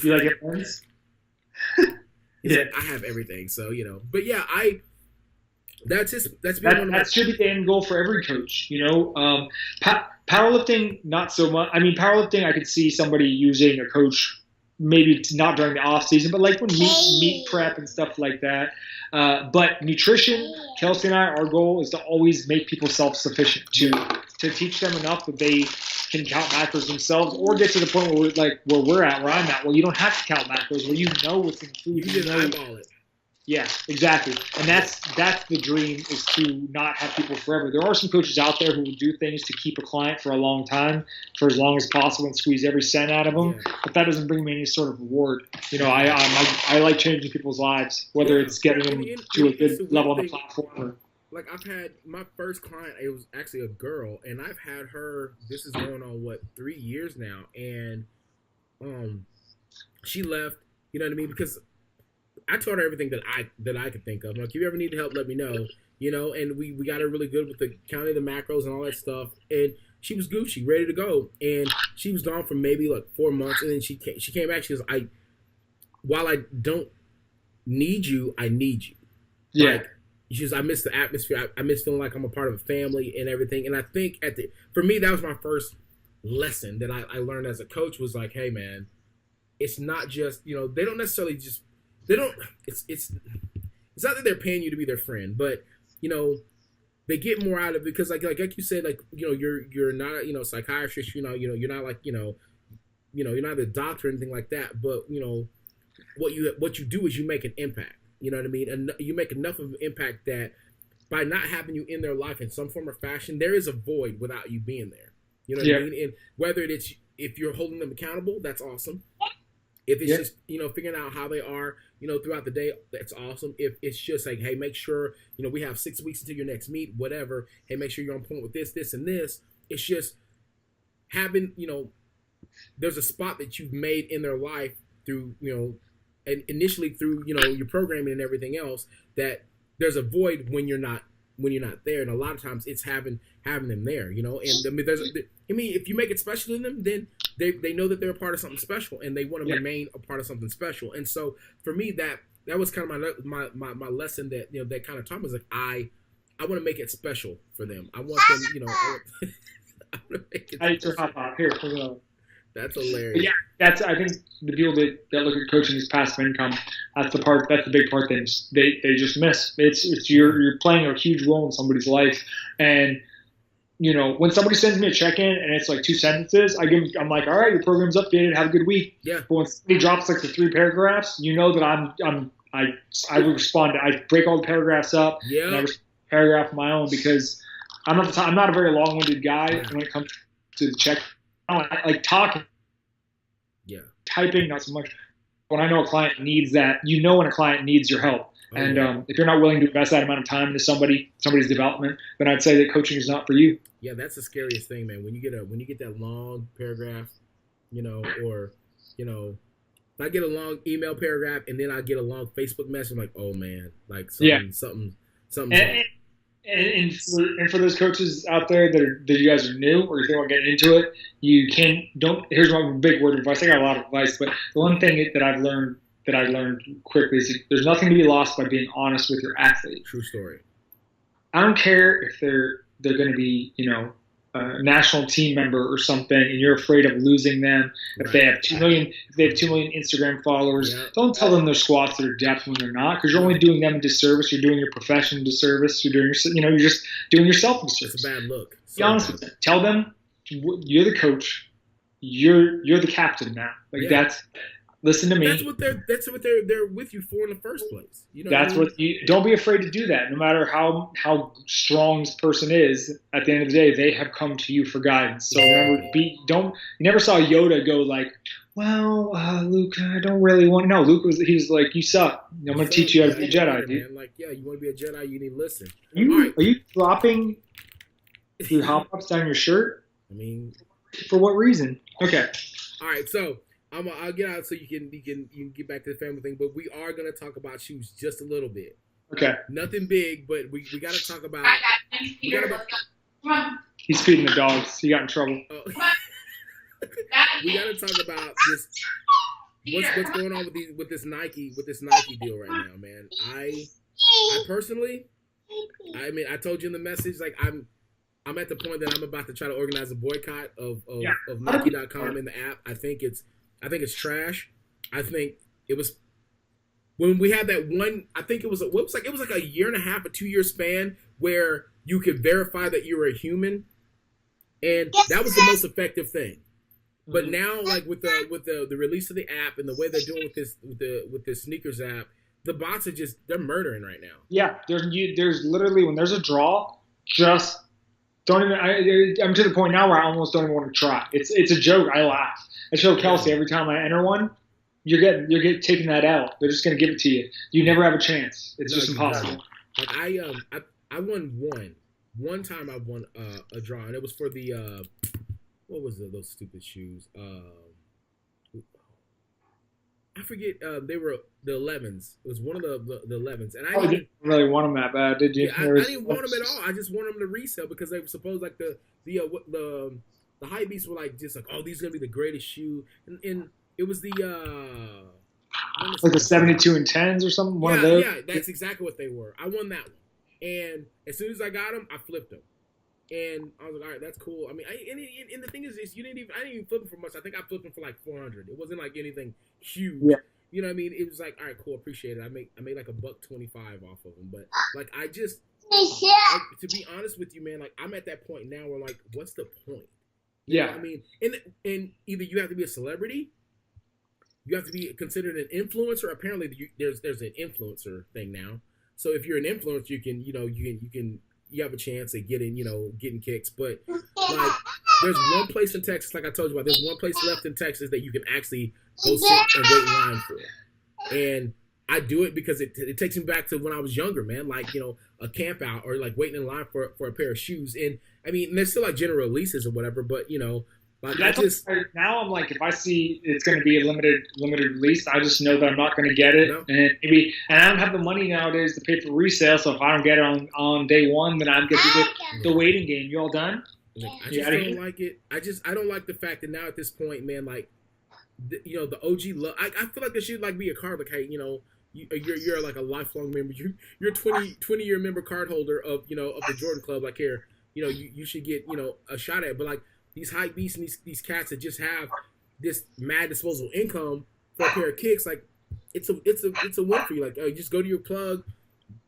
You like M&Ms? Yeah, I have everything. So but yeah, that should be the end goal for every coach. Powerlifting, not so much. I mean, powerlifting, I could see somebody using a coach, maybe not during the off season, but like when meat prep and stuff like that. But nutrition, Kelsey and our goal is to always make people self-sufficient, to teach them enough that they can count macros themselves, or get to the point where where I'm at, where you don't have to count macros, where you know what's in food. You just eyeball it. Yeah, exactly. And that's the dream, is to not have people forever. There are some coaches out there who will do things to keep a client for a long time, for as long as possible, and squeeze every cent out of them. Yeah. But that doesn't bring me any sort of reward. I like changing people's lives, whether it's getting them to a good level on the platform. Or, like I've had my first client, it was actually a girl, and I've had her. This is going on 3 years now, and she left. You know what I mean? Because I told her everything that I could think of. I'm like, if you ever need help, let me know. And we got her really good with the counting the macros and all that stuff. And she was Gucci, ready to go. And she was gone for maybe 4 months. And then she came back. She goes, while I don't need you, I need you. Yeah. She goes, I miss the atmosphere. I miss feeling like I'm a part of a family and everything. And I think for me, that was my first lesson that I learned as a coach, was like, hey man, it's not just, they don't necessarily just, they don't. It's not that they're paying you to be their friend, but they get more out of it because like you said, you're not a psychiatrist, you're not like you're not a doctor or anything like that, but what you do is you make an impact. You know what I mean? And you make enough of an impact that by not having you in their life in some form or fashion, there is a void without you being there. You know what I mean? And whether it's if you're holding them accountable, that's awesome. If it's just, figuring out how they are, throughout the day, that's awesome. If it's just like, hey, make sure, we have 6 weeks until your next meet, whatever. Hey, make sure you're on point with this, this, and this. It's just having, there's a spot that you've made in their life through, and initially through, your programming and everything else, that there's a void when you're not there. And a lot of times it's having them there, and I mean, if you make it special to them, then they know that they're a part of something special, and they want to remain a part of something special. And so for me, that was kind of my lesson that that kind of taught me, was like I want to make it special for them. I want them, I want to make it. I need to hop out here. That's hilarious. But yeah, that's, I think the people that look at coaching as passive income, that's the big part they just miss. It's you're playing a huge role in somebody's life, and when somebody sends me a check-in and it's like 2 sentences, I'm like, all right, your program's updated, have a good week. Yeah. But when somebody drops the 3 paragraphs, that I respond. I break all the paragraphs up. Yeah. And I respond to a paragraph of my own, because I'm not a very long-winded guy when it comes to the check. I like talking. Yeah. Typing, not so much. When I know a client needs that, when a client needs your help. And if you're not willing to invest that amount of time into somebody's development, then I'd say that coaching is not for you. Yeah, that's the scariest thing, man. When you get that long paragraph, or if I get a long email paragraph and then I get a long Facebook message, I'm like, oh man, like something. And for those coaches out there that you guys are new or you think about getting into it, you can't don't. Here's my big word of advice. I got a lot of advice, but the one thing that I learned quickly is there's nothing to be lost by being honest with your athlete. True story. I don't care if they're going to be a national team member or something, and you're afraid of losing them. If they have 2 million, Instagram followers, don't tell them they're squats that are depth when they're not, because you're only doing them a disservice. You're doing your profession a disservice. You're just doing yourself a disservice. It's a bad look. Be honest with them. Tell them you're the coach. You're the captain now. That's. Listen to me. That's what they're with you for in the first place. Don't be afraid to do that. No matter how strong this person is, at the end of the day, they have come to you for guidance. So remember, you never saw Yoda go like, well, Luke, I don't really want to know. He was like, you suck. I'm going to teach you how to be a Jedi, dude. Like, yeah, you want to be a Jedi, you need to listen. Are you dropping your hop-ups down your shirt? I mean, for what reason? Okay. All right, so I'll get out so you can get back to the family thing, but we are gonna talk about shoes just a little bit. Okay. Nothing big, but we gotta talk about. He's feeding the dogs. He got in trouble. We gotta talk about this. What's going on with this Nike deal right now, man? I personally, I told you in the message, like I'm at the point that I'm about to try to organize a boycott of Nike.com in the app. I think it's trash. I think it was when we had that one. I think it was like a year and a half, a 2-year span where you could verify that you were a human, and that was the most effective thing. But now, like with the release of the app and the way they're doing with this sneakers app, the bots are they're murdering right now. Yeah, there's literally when there's a draw, just don't even. I'm to the point now where I almost don't even want to try. It's a joke. I laugh. I show Kelsey every time I enter one. You're getting taking that out. They're just gonna give it to you. You never have a chance. It's just impossible. Like I won one time. I won a draw, and it was for the what was those stupid shoes? I forget. They were the 11s. It was one of the 11s, and I didn't really want them that bad, did you? Yeah, I didn't want them at all. I just wanted them to resell because they were supposed like the hype beasts were like just like, oh, these are gonna be the greatest shoe, and it was the like the 72 and 10s or something. One of those. Yeah, that's exactly what they were. I won that one, and as soon as I got them, I flipped them, and I was like, all right, that's cool. I mean, and the thing is I didn't even flip them for much. I think I flipped them for like 400. It wasn't like anything huge. Yeah. You know what I mean? It was like, all right, cool, appreciate it. I made like $1.25 off of them, but like to be honest with you, man, like I'm at that point now where like, what's the point? You know what I mean, and either you have to be a celebrity, you have to be considered an influencer. Apparently, there's an influencer thing now. So if you're an influencer, you have a chance at getting kicks. But like, there's one place in Texas, like I told you about. There's one place left in Texas that you can actually go sit and wait in line for. And I do it because it takes me back to when I was younger, man. Like a camp out or like waiting in line for a pair of shoes. And I mean, there's still like general releases or whatever, but like now I'm like, if I see it's going to be a limited release, I just know that I'm not going to get it, and I don't have the money nowadays to pay for resale. So if I don't get it on day one, then I'm going to get the waiting game. You all done? Like, I just don't like it. I don't like the fact that now at this point, man, like the OG love. I feel like there should like be a card like, hey, you're like a lifelong member. You're 20-year member card holder of the Jordan Club. Like here, you should get a shot at it. But like these hype beasts and these cats that just have this mad disposable income for a pair of kicks, like it's a win for you. Like you just go to your plug,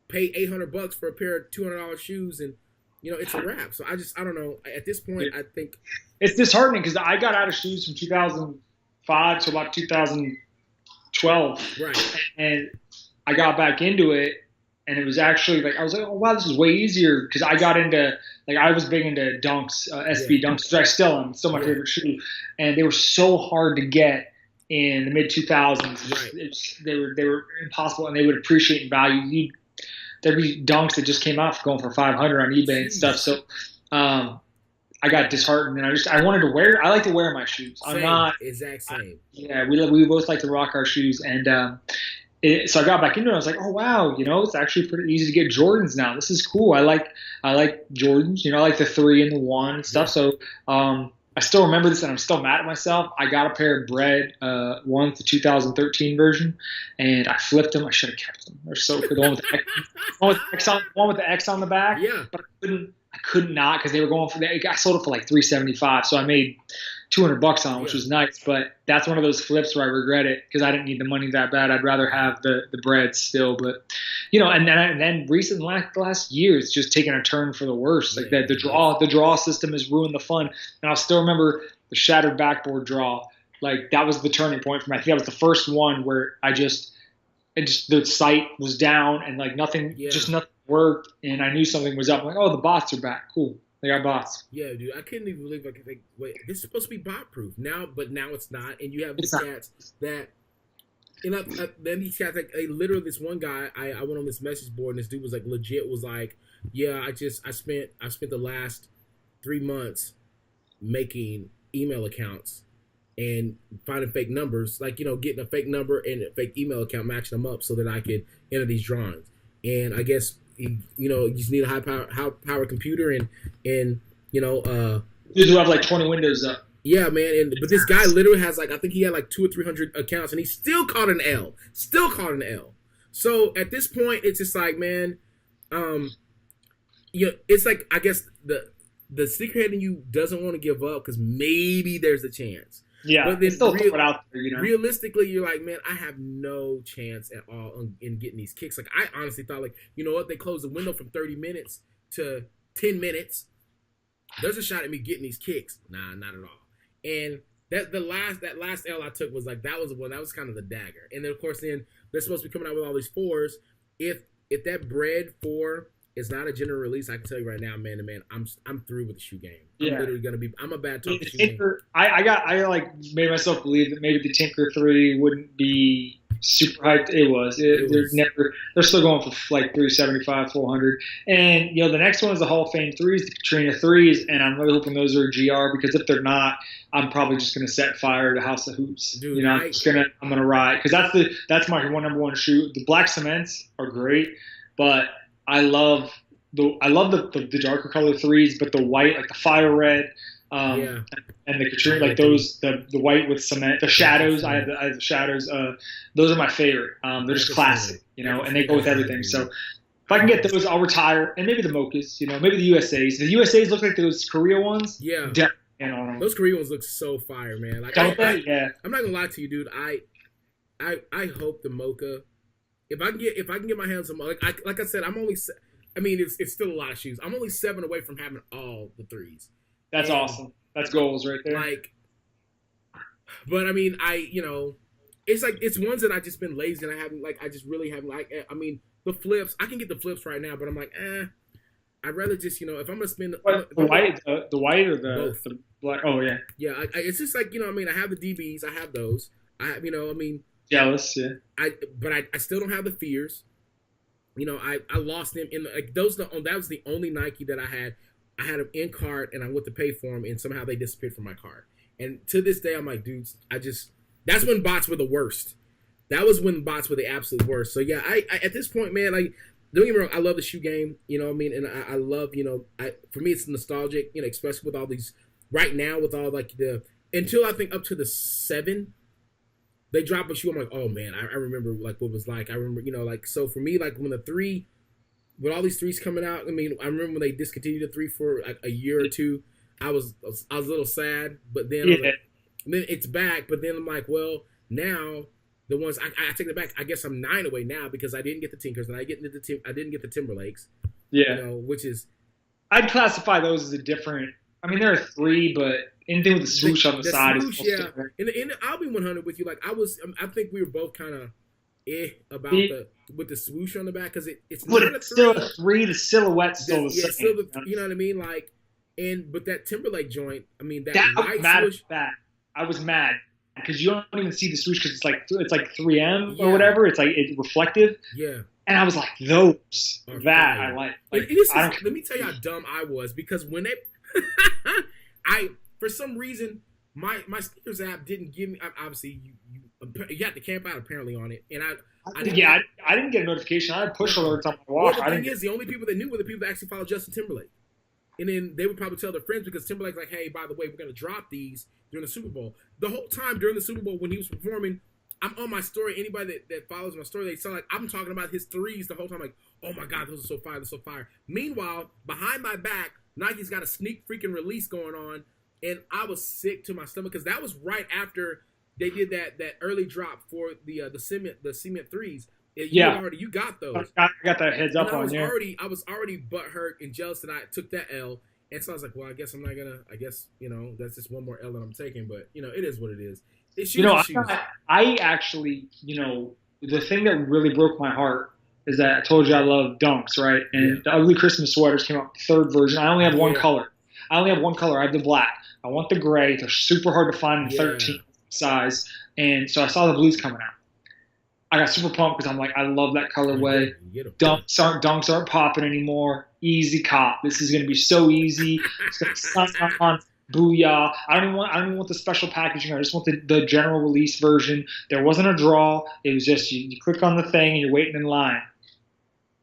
pay $800 for a pair of $200 shoes, and it's a wrap. So I don't know. At this point, I think it's disheartening because I got out of shoes from 2005 to about 2012, right? And I got back into it, and it was actually like I was like, oh wow, this is way easier because I got into like I was big into Dunks, SB Dunks, which I still am. It's still my favorite shoe, and they were so hard to get in the mid 2000s. Right. They were impossible, and they would appreciate in value. There'd be Dunks that just came out going for $500 on eBay and stuff. So I got disheartened, and I wanted to wear. I like to wear my shoes. I'm not exact same. Yeah, we both like to rock our shoes, and so I got back into it. I was like, oh wow, it's actually pretty easy to get Jordans now. This is cool. I like Jordans. I like the 3 and the 1 and stuff. So I still remember this, and I'm still mad at myself. I got a pair of bread, one, the 2013 version, and I flipped them. I should have kept them. They're so good. The one with the X on the back. Yeah. But I could not because they were going for that. I sold it for like $375, so I made $200 on it, which was nice. But that's one of those flips where I regret it because I didn't need the money that bad. I'd rather have the bread still. But and then recently, the last year, it's just taken a turn for the worse. Like that, the draw system has ruined the fun. And I'll still remember the shattered backboard draw. Like that was the turning point for me. I think that was the first one where the site was down and like nothing worked, and I knew something was up. I'm like, oh, the bots are back. Cool. They got bots. Yeah, dude. I couldn't even believe I could think, wait, this is supposed to be bot proof now, but now it's not. And you have these cats that, then these cats, like, literally this one guy, I went on this message board and this dude was like, legit was like, yeah, I spent the last 3 months making email accounts and finding fake numbers, like, getting a fake number and a fake email account, matching them up so that I could enter these drawings. And I guess, you just need a high power computer and you do have like 20 windows up. Yeah, man. But this guy literally has like, I think he had like 200 or 300 accounts, and he still caught an L. So at this point, it's just like, man, it's like, I guess the sneakerhead in you doesn't want to give up because maybe there's a chance. Yeah, but then still throw it out there, realistically, you're like, man, I have no chance at all in getting these kicks. Like, I honestly thought, like, you know what? They closed the window from 30 minutes to 10 minutes. There's a shot at me getting these kicks. Nah, not at all. And that last L I took was like, that was the one. That was kind of the dagger. And then, of course, then they're supposed to be coming out with all these 4s. If that bread 4 is not a general release, I can tell you right now, man to man, I'm through with the shoe game. I'm literally gonna be. I'm a bad talk shoe game. I like made myself believe that maybe the Tinker 3 wouldn't be super hyped. It was. They're still going for like 375, 400. And the next one is the Hall of Fame 3s, the Katrina 3s, and I'm really hoping those are a GR because if they're not, I'm probably just gonna set fire to House of Hoops. Dude, I'm gonna ride because that's my number one shoe. The black cements are great, but I love the darker color 3s, but the white, like the fire red, and the Katrina, like those, the white with cement, the shadows. I have the shadows. Those are my favorite. They're just classic, and they go with everything. So if I can get those, I'll retire, and maybe the Mochas, maybe the USAs. The USAs look like those Korea ones. Yeah, definitely. Those Korea ones look so fire, man. Like, yeah. I'm not gonna lie to you, dude. I hope the Mocha. If I can get my hands on, like I said, it's still a lot of shoes. I'm only 7 away from having all the 3s. That's awesome. That's goals right there. Like, but I mean, it's like, it's ones that I just been lazy and I just really haven't the flips. I can get the flips right now, but I'm like, I'd rather just, if I'm gonna spend the white or the black. Oh yeah. Yeah. It's just like, I have the DBs. I have those. Jealous, yeah. But I still don't have the fears. I lost them in that was the only Nike that I had. I had them in cart and I went to pay for them and somehow they disappeared from my cart. And to this day, I'm like, dudes, that's when bots were the worst. That was when bots were the absolute worst. So yeah, I at this point, man, like, don't get me wrong, I love the shoe game, and I love, for me it's nostalgic, especially with all these right now with all like until I think up to the 7. They drop a shoe. I'm like, oh man, I remember like what it was like. I remember, like, so for me, like when the 3, with all these 3s coming out, I remember when they discontinued the 3 for like a year or 2. I was a little sad, but then then it's back. But then I'm like, well, now the ones I take it back. I guess I'm 9 away now because I didn't get the Tinkers and I didn't get the Timberlakes. Yeah, which is, I'd classify those as a different. There are 3, but anything with the swoosh on the side swoosh, is different. And I'll be 100 with you. Like I think we were both kind of about with the swoosh on the back because it's not a 3. Still a 3. The silhouette's still the same. Still you know what I mean? Like, but that Timberlake joint. That white swoosh. I was mad because you don't even see the swoosh because it's like 3M or whatever. It's like it's reflective. Yeah. And I was like, those I like. Let me tell you how dumb I was because when for some reason my sneakers app didn't give me. Obviously, You have to camp out apparently on it, and I didn't get a notification. I had push alerts on my watch. Well, the thing is, the only people that knew were the people that actually followed Justin Timberlake. And then they would probably tell their friends because Timberlake's like, hey, by the way, we're going to drop these during the Super Bowl. The whole time during the Super Bowl when he was performing, I'm on my story. Anybody that follows my story, they sound like I'm talking about his threes the whole time. Like, oh, my God, those are so fire. They're so fire. Meanwhile, behind my back, Nike's got a sneak freaking release going on. And I was sick to my stomach because that was right after they did that early drop for the cement threes. You got those. I got that heads up on there. I was already butthurt and jealous that I took that L, and so I was like, well, I guess I'm not gonna. I guess that's just one more L that I'm taking, but it is what it is. It's shoes. I actually, the thing that really broke my heart is that I told you I love dunks, right? And the ugly Christmas sweaters came out, third version. I only have one color. I have the black. I want the gray. They're super hard to find in 13 size, and so I saw the blues coming out. I got super pumped because I'm like, I love that colorway. Dunks aren't popping anymore. Easy cop. This is going to be so easy. It's going to sign on. Booyah. I don't even want the special packaging. I just want the general release version. There wasn't a draw. It was just you click on the thing and you're waiting in line.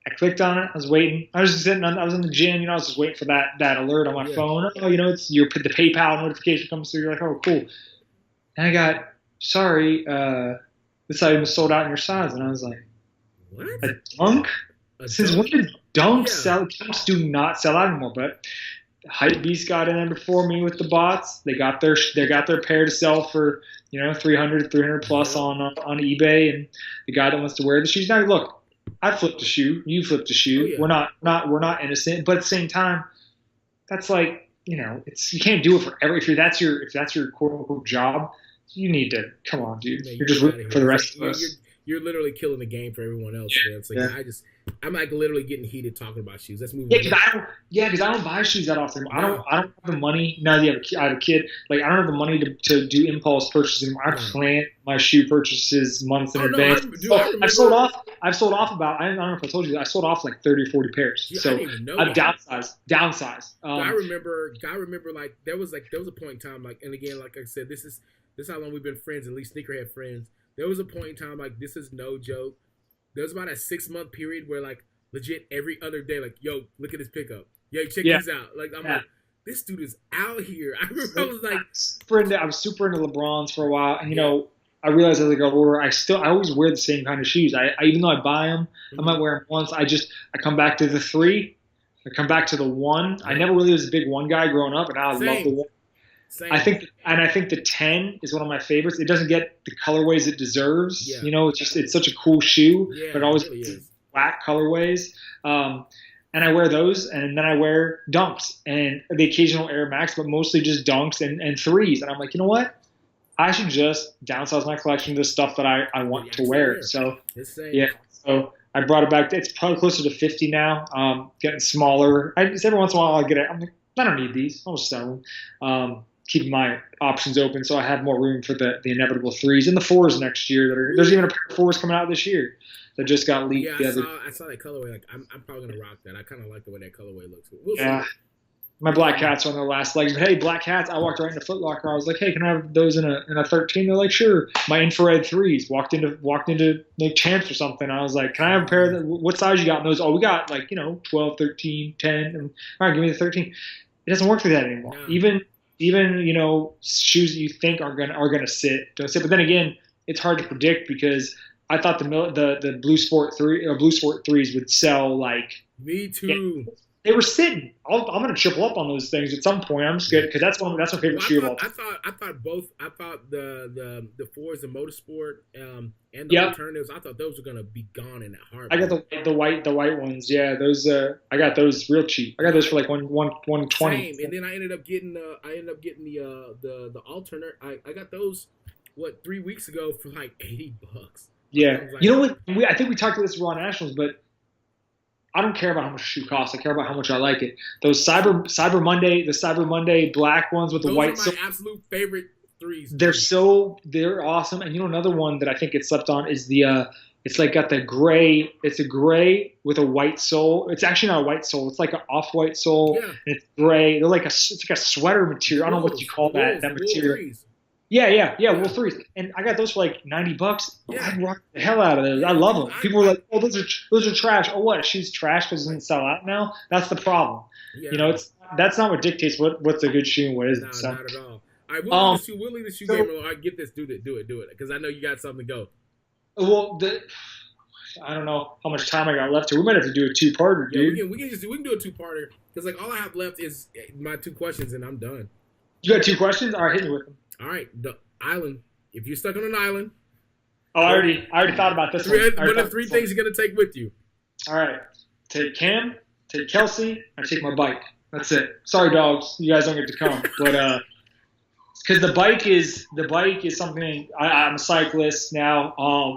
I clicked on it. I was waiting. I was just sitting. I was in the gym. I was just waiting for that alert on my phone. Oh, it's the PayPal notification comes through. You're like, oh, cool. And I got, sorry, this item is sold out in your size. And I was like, what? A dunk? Since when did dunks sell? Dunks do not sell out anymore. But Hype Beast got in there before me with the bots. They got their pair to sell for 300 plus on eBay. And the guy that wants to wear the shoes. Now look, I flipped a shoe. You flipped a shoe. Oh, yeah. We're not innocent. But at the same time, that's like you can't do it for if that's your quote unquote job. You need to come on, dude. You're just rooting for the rest of us. You're literally killing the game for everyone else, man. It's like I'm like literally getting heated talking about shoes. Let's move. Because I don't buy shoes that often. I don't have the money. Now that I have a kid, like I don't have the money to do impulse purchases. I plan my shoe purchases months in advance. I've sold off about. I don't know if I told you. I sold off like 30 or 40 pairs. Yeah, so I've downsized. I remember like there was a point in time like, and again like I said, this is how long we've been friends. At least sneakerhead friends. There was a point in time, like, this is no joke. There was about a 6-month period where, like, legit every other day, like, yo, look at this pickup. Yo, check this out. Like, I'm like, this dude is out here. I remember I was like... I was super into LeBrons for a while. And, I realized as I got older, I always wear the same kind of shoes. I even though I buy them, I might wear them once. I come back to the 3. I come back to the 1. I never really was a big 1 guy growing up, and now I love the 1. Same. I think the 10 is one of my favorites. It doesn't get the colorways it deserves. Yeah. It's such a cool shoe, but it always really is. Black colorways. And I wear those, and then I wear dunks and the occasional Air Max, but mostly just dunks and 3s. And I'm like, you know what? I should just downsize my collection to the stuff that I want to wear. So so I brought it back. It's probably closer to 50 now. Getting smaller. Just every once in a while I'll get it. I'm like, I don't need these. I'll just sell them. Keeping my options open so I have more room for the inevitable 3s and the 4s next year. There's even a pair of 4s coming out this year that just got leaked. Yeah, I saw that colorway. Like I'm probably gonna rock that. I kind of like the way that colorway looks. We'll see. My black cats are on their last legs. But hey, black cats! I walked right into Foot Locker. I was like, hey, can I have those in a 13? They're like, sure. My infrared 3s. Walked into like Champs or something. I was like, can I have a pair of them? What size you got in those? Oh, we got 12, 13, 10. And all right, give me the 13. It doesn't work for that anymore. No. Even shoes that you think are gonna sit don't sit. But then again, it's hard to predict because I thought the Blue Sport 3s would sell like. Me too. Yeah, they were sitting. I'm gonna triple up on those things at some point. I'm just good because that's my favorite shoe of all. I thought both. I thought the 4s, the Motorsport, and the alternatives. I thought those were gonna be gone in that heartbeat. I got the white ones. Yeah, those. I got those real cheap. I got those for like 120. Same. And then I ended up getting the alternate. I got those 3 weeks ago for like $80. Yeah. Like, you know what? I think we talked about this Raw Nationals, but I don't care about how much a shoe costs. I care about how much I like it. Those Cyber Monday black ones with the white. Those are my absolute favorite 3s. They're awesome. And another one that I think gets slept on is the it's like got the gray. It's a gray with a white sole. It's actually not a white sole. It's like an off-white sole. Yeah. And it's gray. They're like it's like a sweater material. I don't know what you call that material. Yeah. Wool threes, and I got those for like $90. Yeah. I rock the hell out of those. I love them. People were like, "Oh, those are trash." Oh, what? She's trash because it doesn't sell out now. That's the problem. Yeah. You know, that's not what dictates what's a good shoe and what isn't. Nah, So. not at all. All right, we'll leave the shoe So- game alone. I get this. Do it. Because I know you got something to go. Well, I don't know how much time I got left here. We might have to do a two-parter, Yeah, dude. we can do a two-parter. Because like all I have left is my 2 questions, and I'm done. You got 2 questions? All right, hit me with them. All right, the island. If you're stuck on an island, Oh, I already thought about this one. what are the 3 things you're gonna take with you? All right, take Cam, take Kelsey, and take my bike. That's it. Sorry, dogs, you guys don't get to come, but because the bike is something. I'm a cyclist now.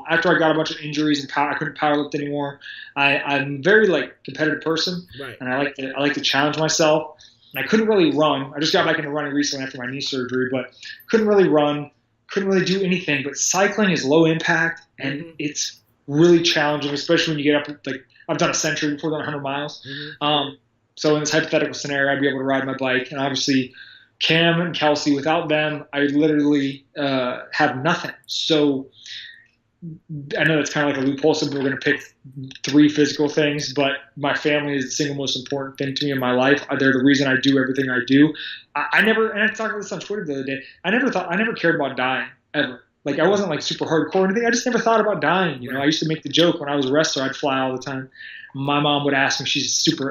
After I got a bunch of injuries and I couldn't powerlift anymore, I'm very like competitive person, Right. and I like to challenge myself. And I couldn't really run. I just got back into running recently after my knee surgery, but couldn't really run, couldn't really do anything. But cycling is low impact, and it's really challenging, especially when you get up. Like I've done a century before, done 100 miles. So in this hypothetical scenario, I'd be able to ride my bike, and obviously Cam and Kelsey, without them, I literally have nothing. So I know that's kind of like a loophole, so we're going to pick 3 physical things, but my family is the single most important thing to me in my life. They're the reason I do everything I do. I never, and I talked about this on Twitter the other day, I never cared about dying, ever. Like, I wasn't like super hardcore or anything. I just never thought about dying. You know, I used to make the joke when I was a wrestler, I'd fly all the time. My mom would ask me,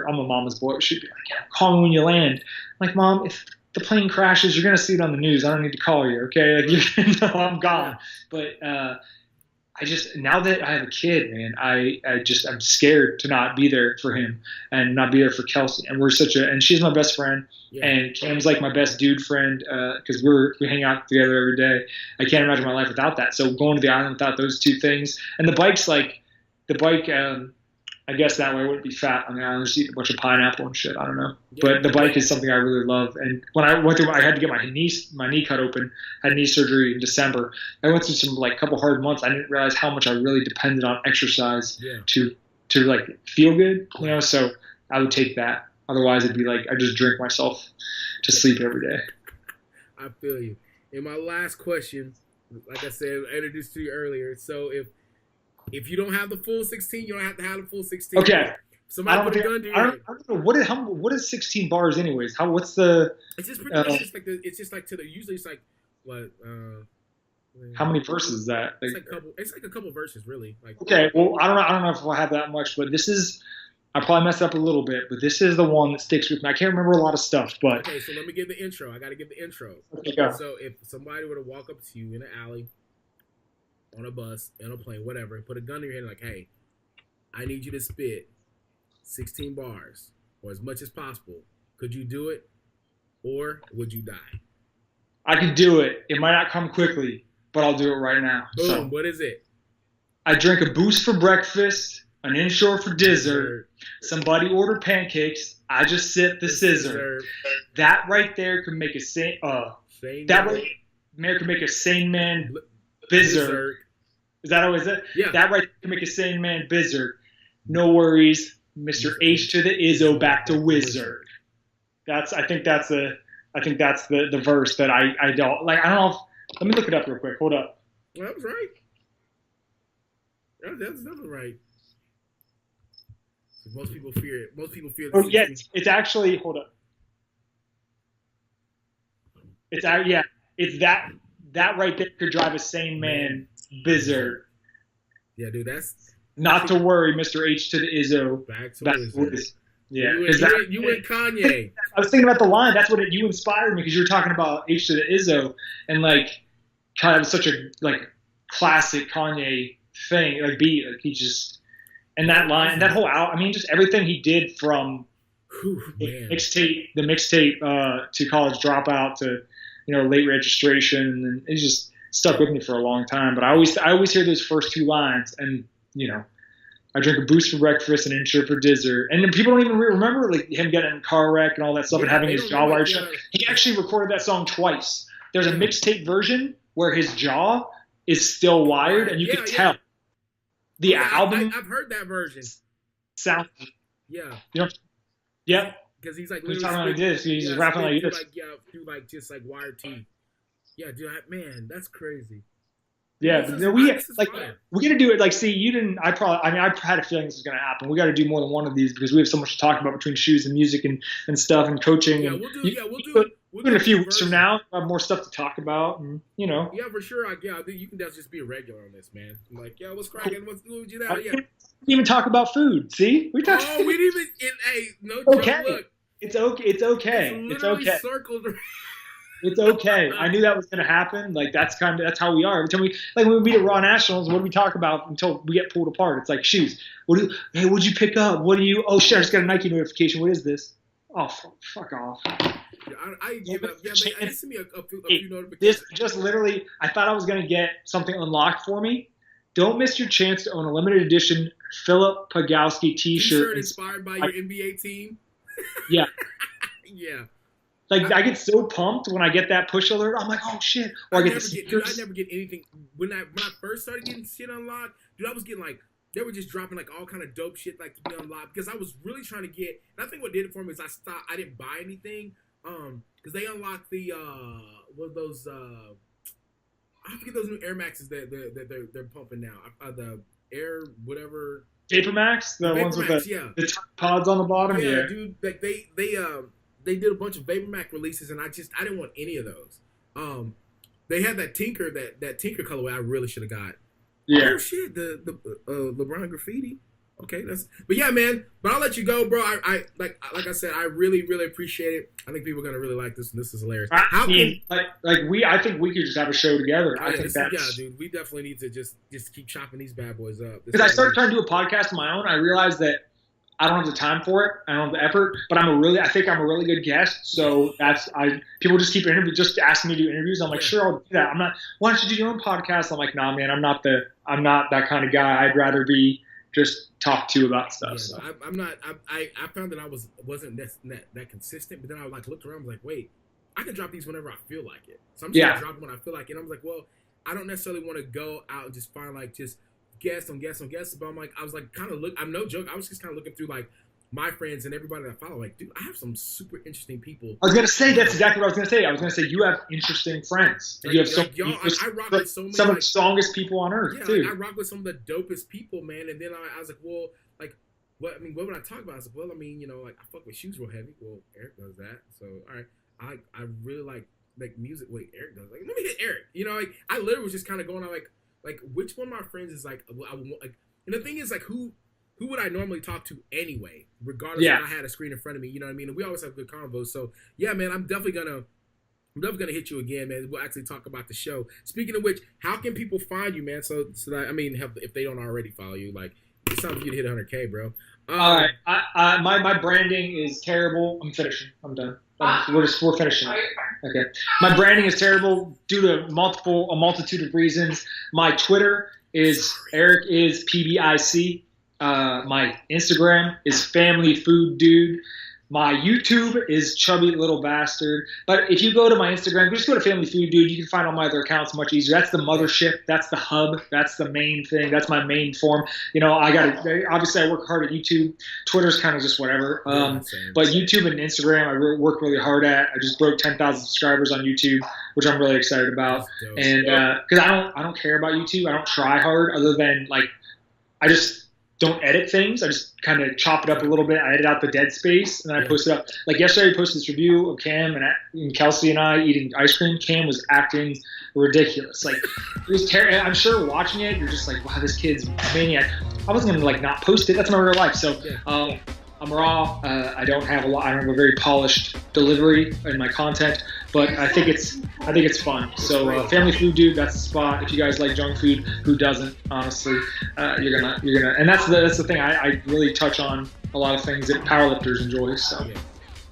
I'm a mama's boy. She'd be like, yeah, call me when you land. I'm like, Mom, if the plane crashes, you're going to see it on the news. I don't need to call you, okay? Like, you know, I'm gone. But I just, now that I have a kid, man, I'm scared to not be there for him and not be there for Kelsey. And and she's my best friend. Yeah. And Cam's like my best dude friend because we hang out together every day. I can't imagine my life without that. So going to the island without those 2 things, and the bike, I guess that way I wouldn't be fat on the island, just eat a bunch of pineapple and shit. I don't know, but the bike is something I really love. And when I went through, I had to get my knee cut open. I had knee surgery in December. I went through some couple hard months. I didn't realize how much I really depended on exercise to like feel good. You know, so I would take that. Otherwise, it'd be like I just drink myself to sleep every day. I feel you. And my last question, like I said, I introduced to you earlier. So if you don't have the full 16, you don't have to have the full 16. Okay. Somebody put a gun to your head. I don't know what is 16 bars anyways? What's the? It's just pretty much it's just like usually it's like what? How many verses is that? It's like a couple verses really. Like okay, well I don't know if we'll have that much, but this is. I probably messed up a little bit, but this is the one that sticks with me. I can't remember a lot of stuff, but okay. So let me give the intro. I got to give the intro. Okay, go. So if somebody were to walk up to you in an alley, on a bus, on a plane, whatever, and put a gun in your head, like, hey, I need you to spit 16 bars or as much as possible. Could you do it, or would you die? I could do it. It might not come quickly, but I'll do it right now. Boom. So, what is it? I drink a Boost for breakfast, an Inshore for dessert. Somebody order pancakes. I just sip the scissor. That right there could make a sane man bizzard. Is that always it? Yeah. That right there could make a sane man bizzard. No worries, Mr. H to the Izzo back to wizard. I think that's the verse that I don't like. I don't know. Let me look it up real quick. Hold up. Well, that was right. That's definitely right. Most people fear it. Most people fear. Oh yeah, it's actually. Hold up. It's that right there could drive a sane man bizzard. Yeah, dude, that's not to worry, Mr. H to the Izzo. Back to wizard. Yeah, you went Kanye. I was thinking about the line. That's what you inspired me because you were talking about H to the Izzo and like kind of such a like classic Kanye thing, like beat. Like he just. And that line, and that whole out, I mean, just everything he did from the mixtape to College Dropout to, late registration, and it just stuck with me for a long time. But I always hear those first 2 lines, and I drink a Boost for breakfast and Insure for dessert. And then people don't even remember like him getting in a car wreck and all that stuff and having his jaw wired shut. He actually recorded that song twice. There's a mixtape version where his jaw is still wired, and you can tell. The album. I've heard that version. Sound. Yeah. Yep. Because he's like literally. He's rapping like this. Through like just like wired teeth. Yeah, dude, man, that's crazy. Yeah, This but is no, fire. This is like fire. we're gonna do it. Like, see, you didn't. I probably. I mean, I had a feeling this was gonna happen. We got to do more than one of these because we have so much to talk about between shoes and music and stuff and coaching. Yeah, and we'll do. you- Yeah, we'll you- do. in a few weeks from now, we'll have more stuff to talk about, and Yeah, for sure. Yeah, you can just be a regular on this, man. I'm like, yeah, what's cracking? What's what you know? we Yeah. didn't even talk about food. See, we talked. Oh, we didn't even. Hey, no Okay. joke. Look, It's okay. It's okay. It's literally okay. circled. It's okay. I knew that was going to happen. Like that's how we are. Every time when we meet at Raw Nationals, what do we talk about until we get pulled apart? It's like shoes. Hey, what'd you pick up? What do you? Oh shit! I just got a Nike notification. What is this? Oh fuck off. Yeah, I give up. Yeah, man, I just sent me a few notifications. This just literally, I thought I was going to get something unlocked for me. Don't miss your chance to own a limited edition Philip Pagowski T-shirt inspired by your NBA team. Yeah. Yeah. Like I get so pumped when I get that push alert. I'm like, oh shit! Or I get the sneakers. I never get anything when I first started getting shit unlocked. Dude, I was getting like they were just dropping like all kind of dope shit like to be unlocked because I was really trying to get. And I think what did it for me is I didn't buy anything because they unlocked the what those I forget those new Air Maxes that they're pumping now. The Air whatever. Vapor Max, the ones with the pods on the bottom. Yeah, dude. Like they did a bunch of Vapor Max releases, and I didn't want any of those. They had that Tinker colorway. I really should have got. Yeah. Oh shit, the LeBron graffiti. Okay, but yeah, man. But I'll let you go, bro. I like I said, I really appreciate it. I think people are gonna really like this, and this is hilarious. I think we could just have a show together. Dude, we definitely need to just keep chopping these bad boys up. Because I started trying to do a podcast of my own. I realized that I don't have the time for it. I don't have the effort, but I think I'm a really good guest. So people just keep just asking me to do interviews. I'm like, sure, I'll do that. I'm not. Why don't you do your own podcast? I'm like, nah, man, I'm not that kind of guy. I'd rather be just talked to about stuff. Yeah, so. I'm not. I found that I wasn't that consistent, but then I looked around, I was like, wait, I can drop these whenever I feel like it. So I'm just gonna drop them when I feel like it. And I was like, well, I don't necessarily want to go out and just find like just guests on guests on guests. But I was like kind of I'm no joke. I was just kind of looking through like my friends and everybody that I follow. Like, dude, I have some super interesting people. I was gonna say that's exactly what I was gonna say. I was gonna say you have interesting friends. Like, you have I rock with so many, some of the strongest people on earth. Yeah, too. like, I rock with some of the dopest people, man. And then I was like, well, like, what would I talk about? I was like, well, I mean, like I fuck with shoes real heavy. Well, Eric does that, so all right. I really like music. Wait, Eric does. Like, let me hit Eric. Like I literally was just kind of going on like which one of my friends is like I would like. And the thing is like who would I normally talk to anyway, regardless if I had a screen in front of me, you know what I mean? And we always have good convos. So yeah, man, I'm definitely gonna hit you again, man. We'll actually talk about the show. Speaking of which, how can people find you, man? So that, I mean, if they don't already follow you, like it's time for you to hit 100K, bro. All right, my branding is terrible. I'm finishing. I'm done. We're finishing. Okay. My branding is terrible due to a multitude of reasons. My Twitter is Eric is PBIC. My Instagram is Family Food Dude. My YouTube is Chubby Little Bastard. But if you go to my Instagram, just go to Family Food Dude. You can find all my other accounts much easier. That's the mothership. That's the hub. That's the main thing. That's my main form. Obviously I work hard at YouTube. Twitter's kind of just whatever. But YouTube and Instagram I work really hard at. I just broke 10,000 subscribers on YouTube, which I'm really excited about. And because I don't care about YouTube. I don't try hard other than like I just don't edit things. I just kind of chop it up a little bit. I edit out the dead space, and then I post it up. Like yesterday, I posted this review of Cam and Kelsey and I eating ice cream. Cam was acting ridiculous. Like it was terrible. I'm sure watching it, you're just like, wow, this kid's maniac. I wasn't gonna like not post it. That's my real life. So I'm raw. I don't have a very polished delivery in my content, but I think it's fun. So Family Food Dude, that's the spot. If you guys like junk food, who doesn't? Honestly, you're gonna, and that's the thing. I really touch on a lot of things that powerlifters enjoy. So. Yeah.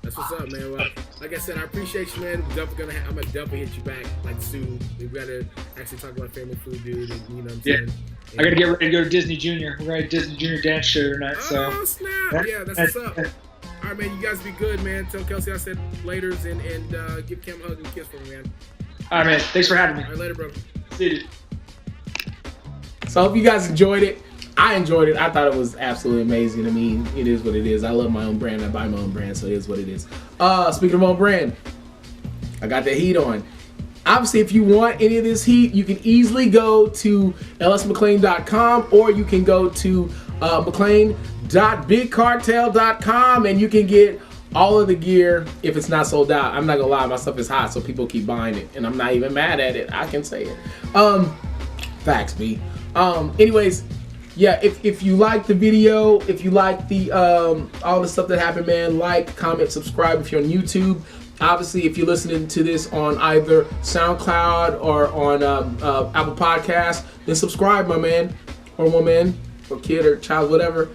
That's what's up, man. Well, like I said, I appreciate you, man. I'm gonna definitely hit you back like soon. We gotta actually talk about Family Food Dude, and you know what I'm saying. I gotta get ready to go to Disney Junior. We're at Disney Junior dance show tonight. Oh snap! Yeah, that's what's up. All right, man. You guys be good, man. Tell Kelsey I said laters and give Cam a hug and kiss for me, man. All right, man. Thanks for having me. All right, later, bro. See you, dude. So I hope you guys enjoyed it. I enjoyed it. I thought it was absolutely amazing. I mean, it is what it is. I love my own brand. I buy my own brand, so it is what it is. Speaking of my own brand, I got the heat on. Obviously, if you want any of this heat, you can easily go to lsmcclain.com, or you can go to mcclain.bigcartel.com, and you can get all of the gear if it's not sold out. I'm not gonna lie, my stuff is hot, so people keep buying it, and I'm not even mad at it. I can say it. Facts, B. Anyways, yeah, if you like the video, if you like the all the stuff that happened, man, like, comment, subscribe if you're on YouTube. Obviously, if you're listening to this on either SoundCloud or on Apple Podcasts, then subscribe, my man, or woman, or kid, or child, whatever.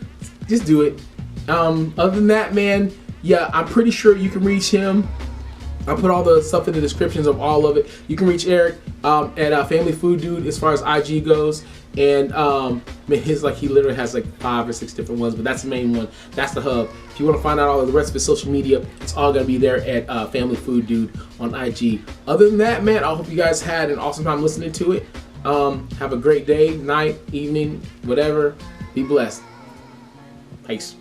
Just do it. Other than that, man, yeah, I'm pretty sure you can reach him. I'll put all the stuff in the descriptions of all of it. You can reach Eric at Family Food Dude as far as IG goes. And man, his, like, he literally has like 5 or 6 different ones, but that's the main one. That's the hub. If you want to find out all of the rest of his social media, it's all gonna be there at Family Food Dude on IG. Other than that, man, I hope you guys had an awesome time listening to it. Have a great day, night, evening, whatever. Be blessed. Peace.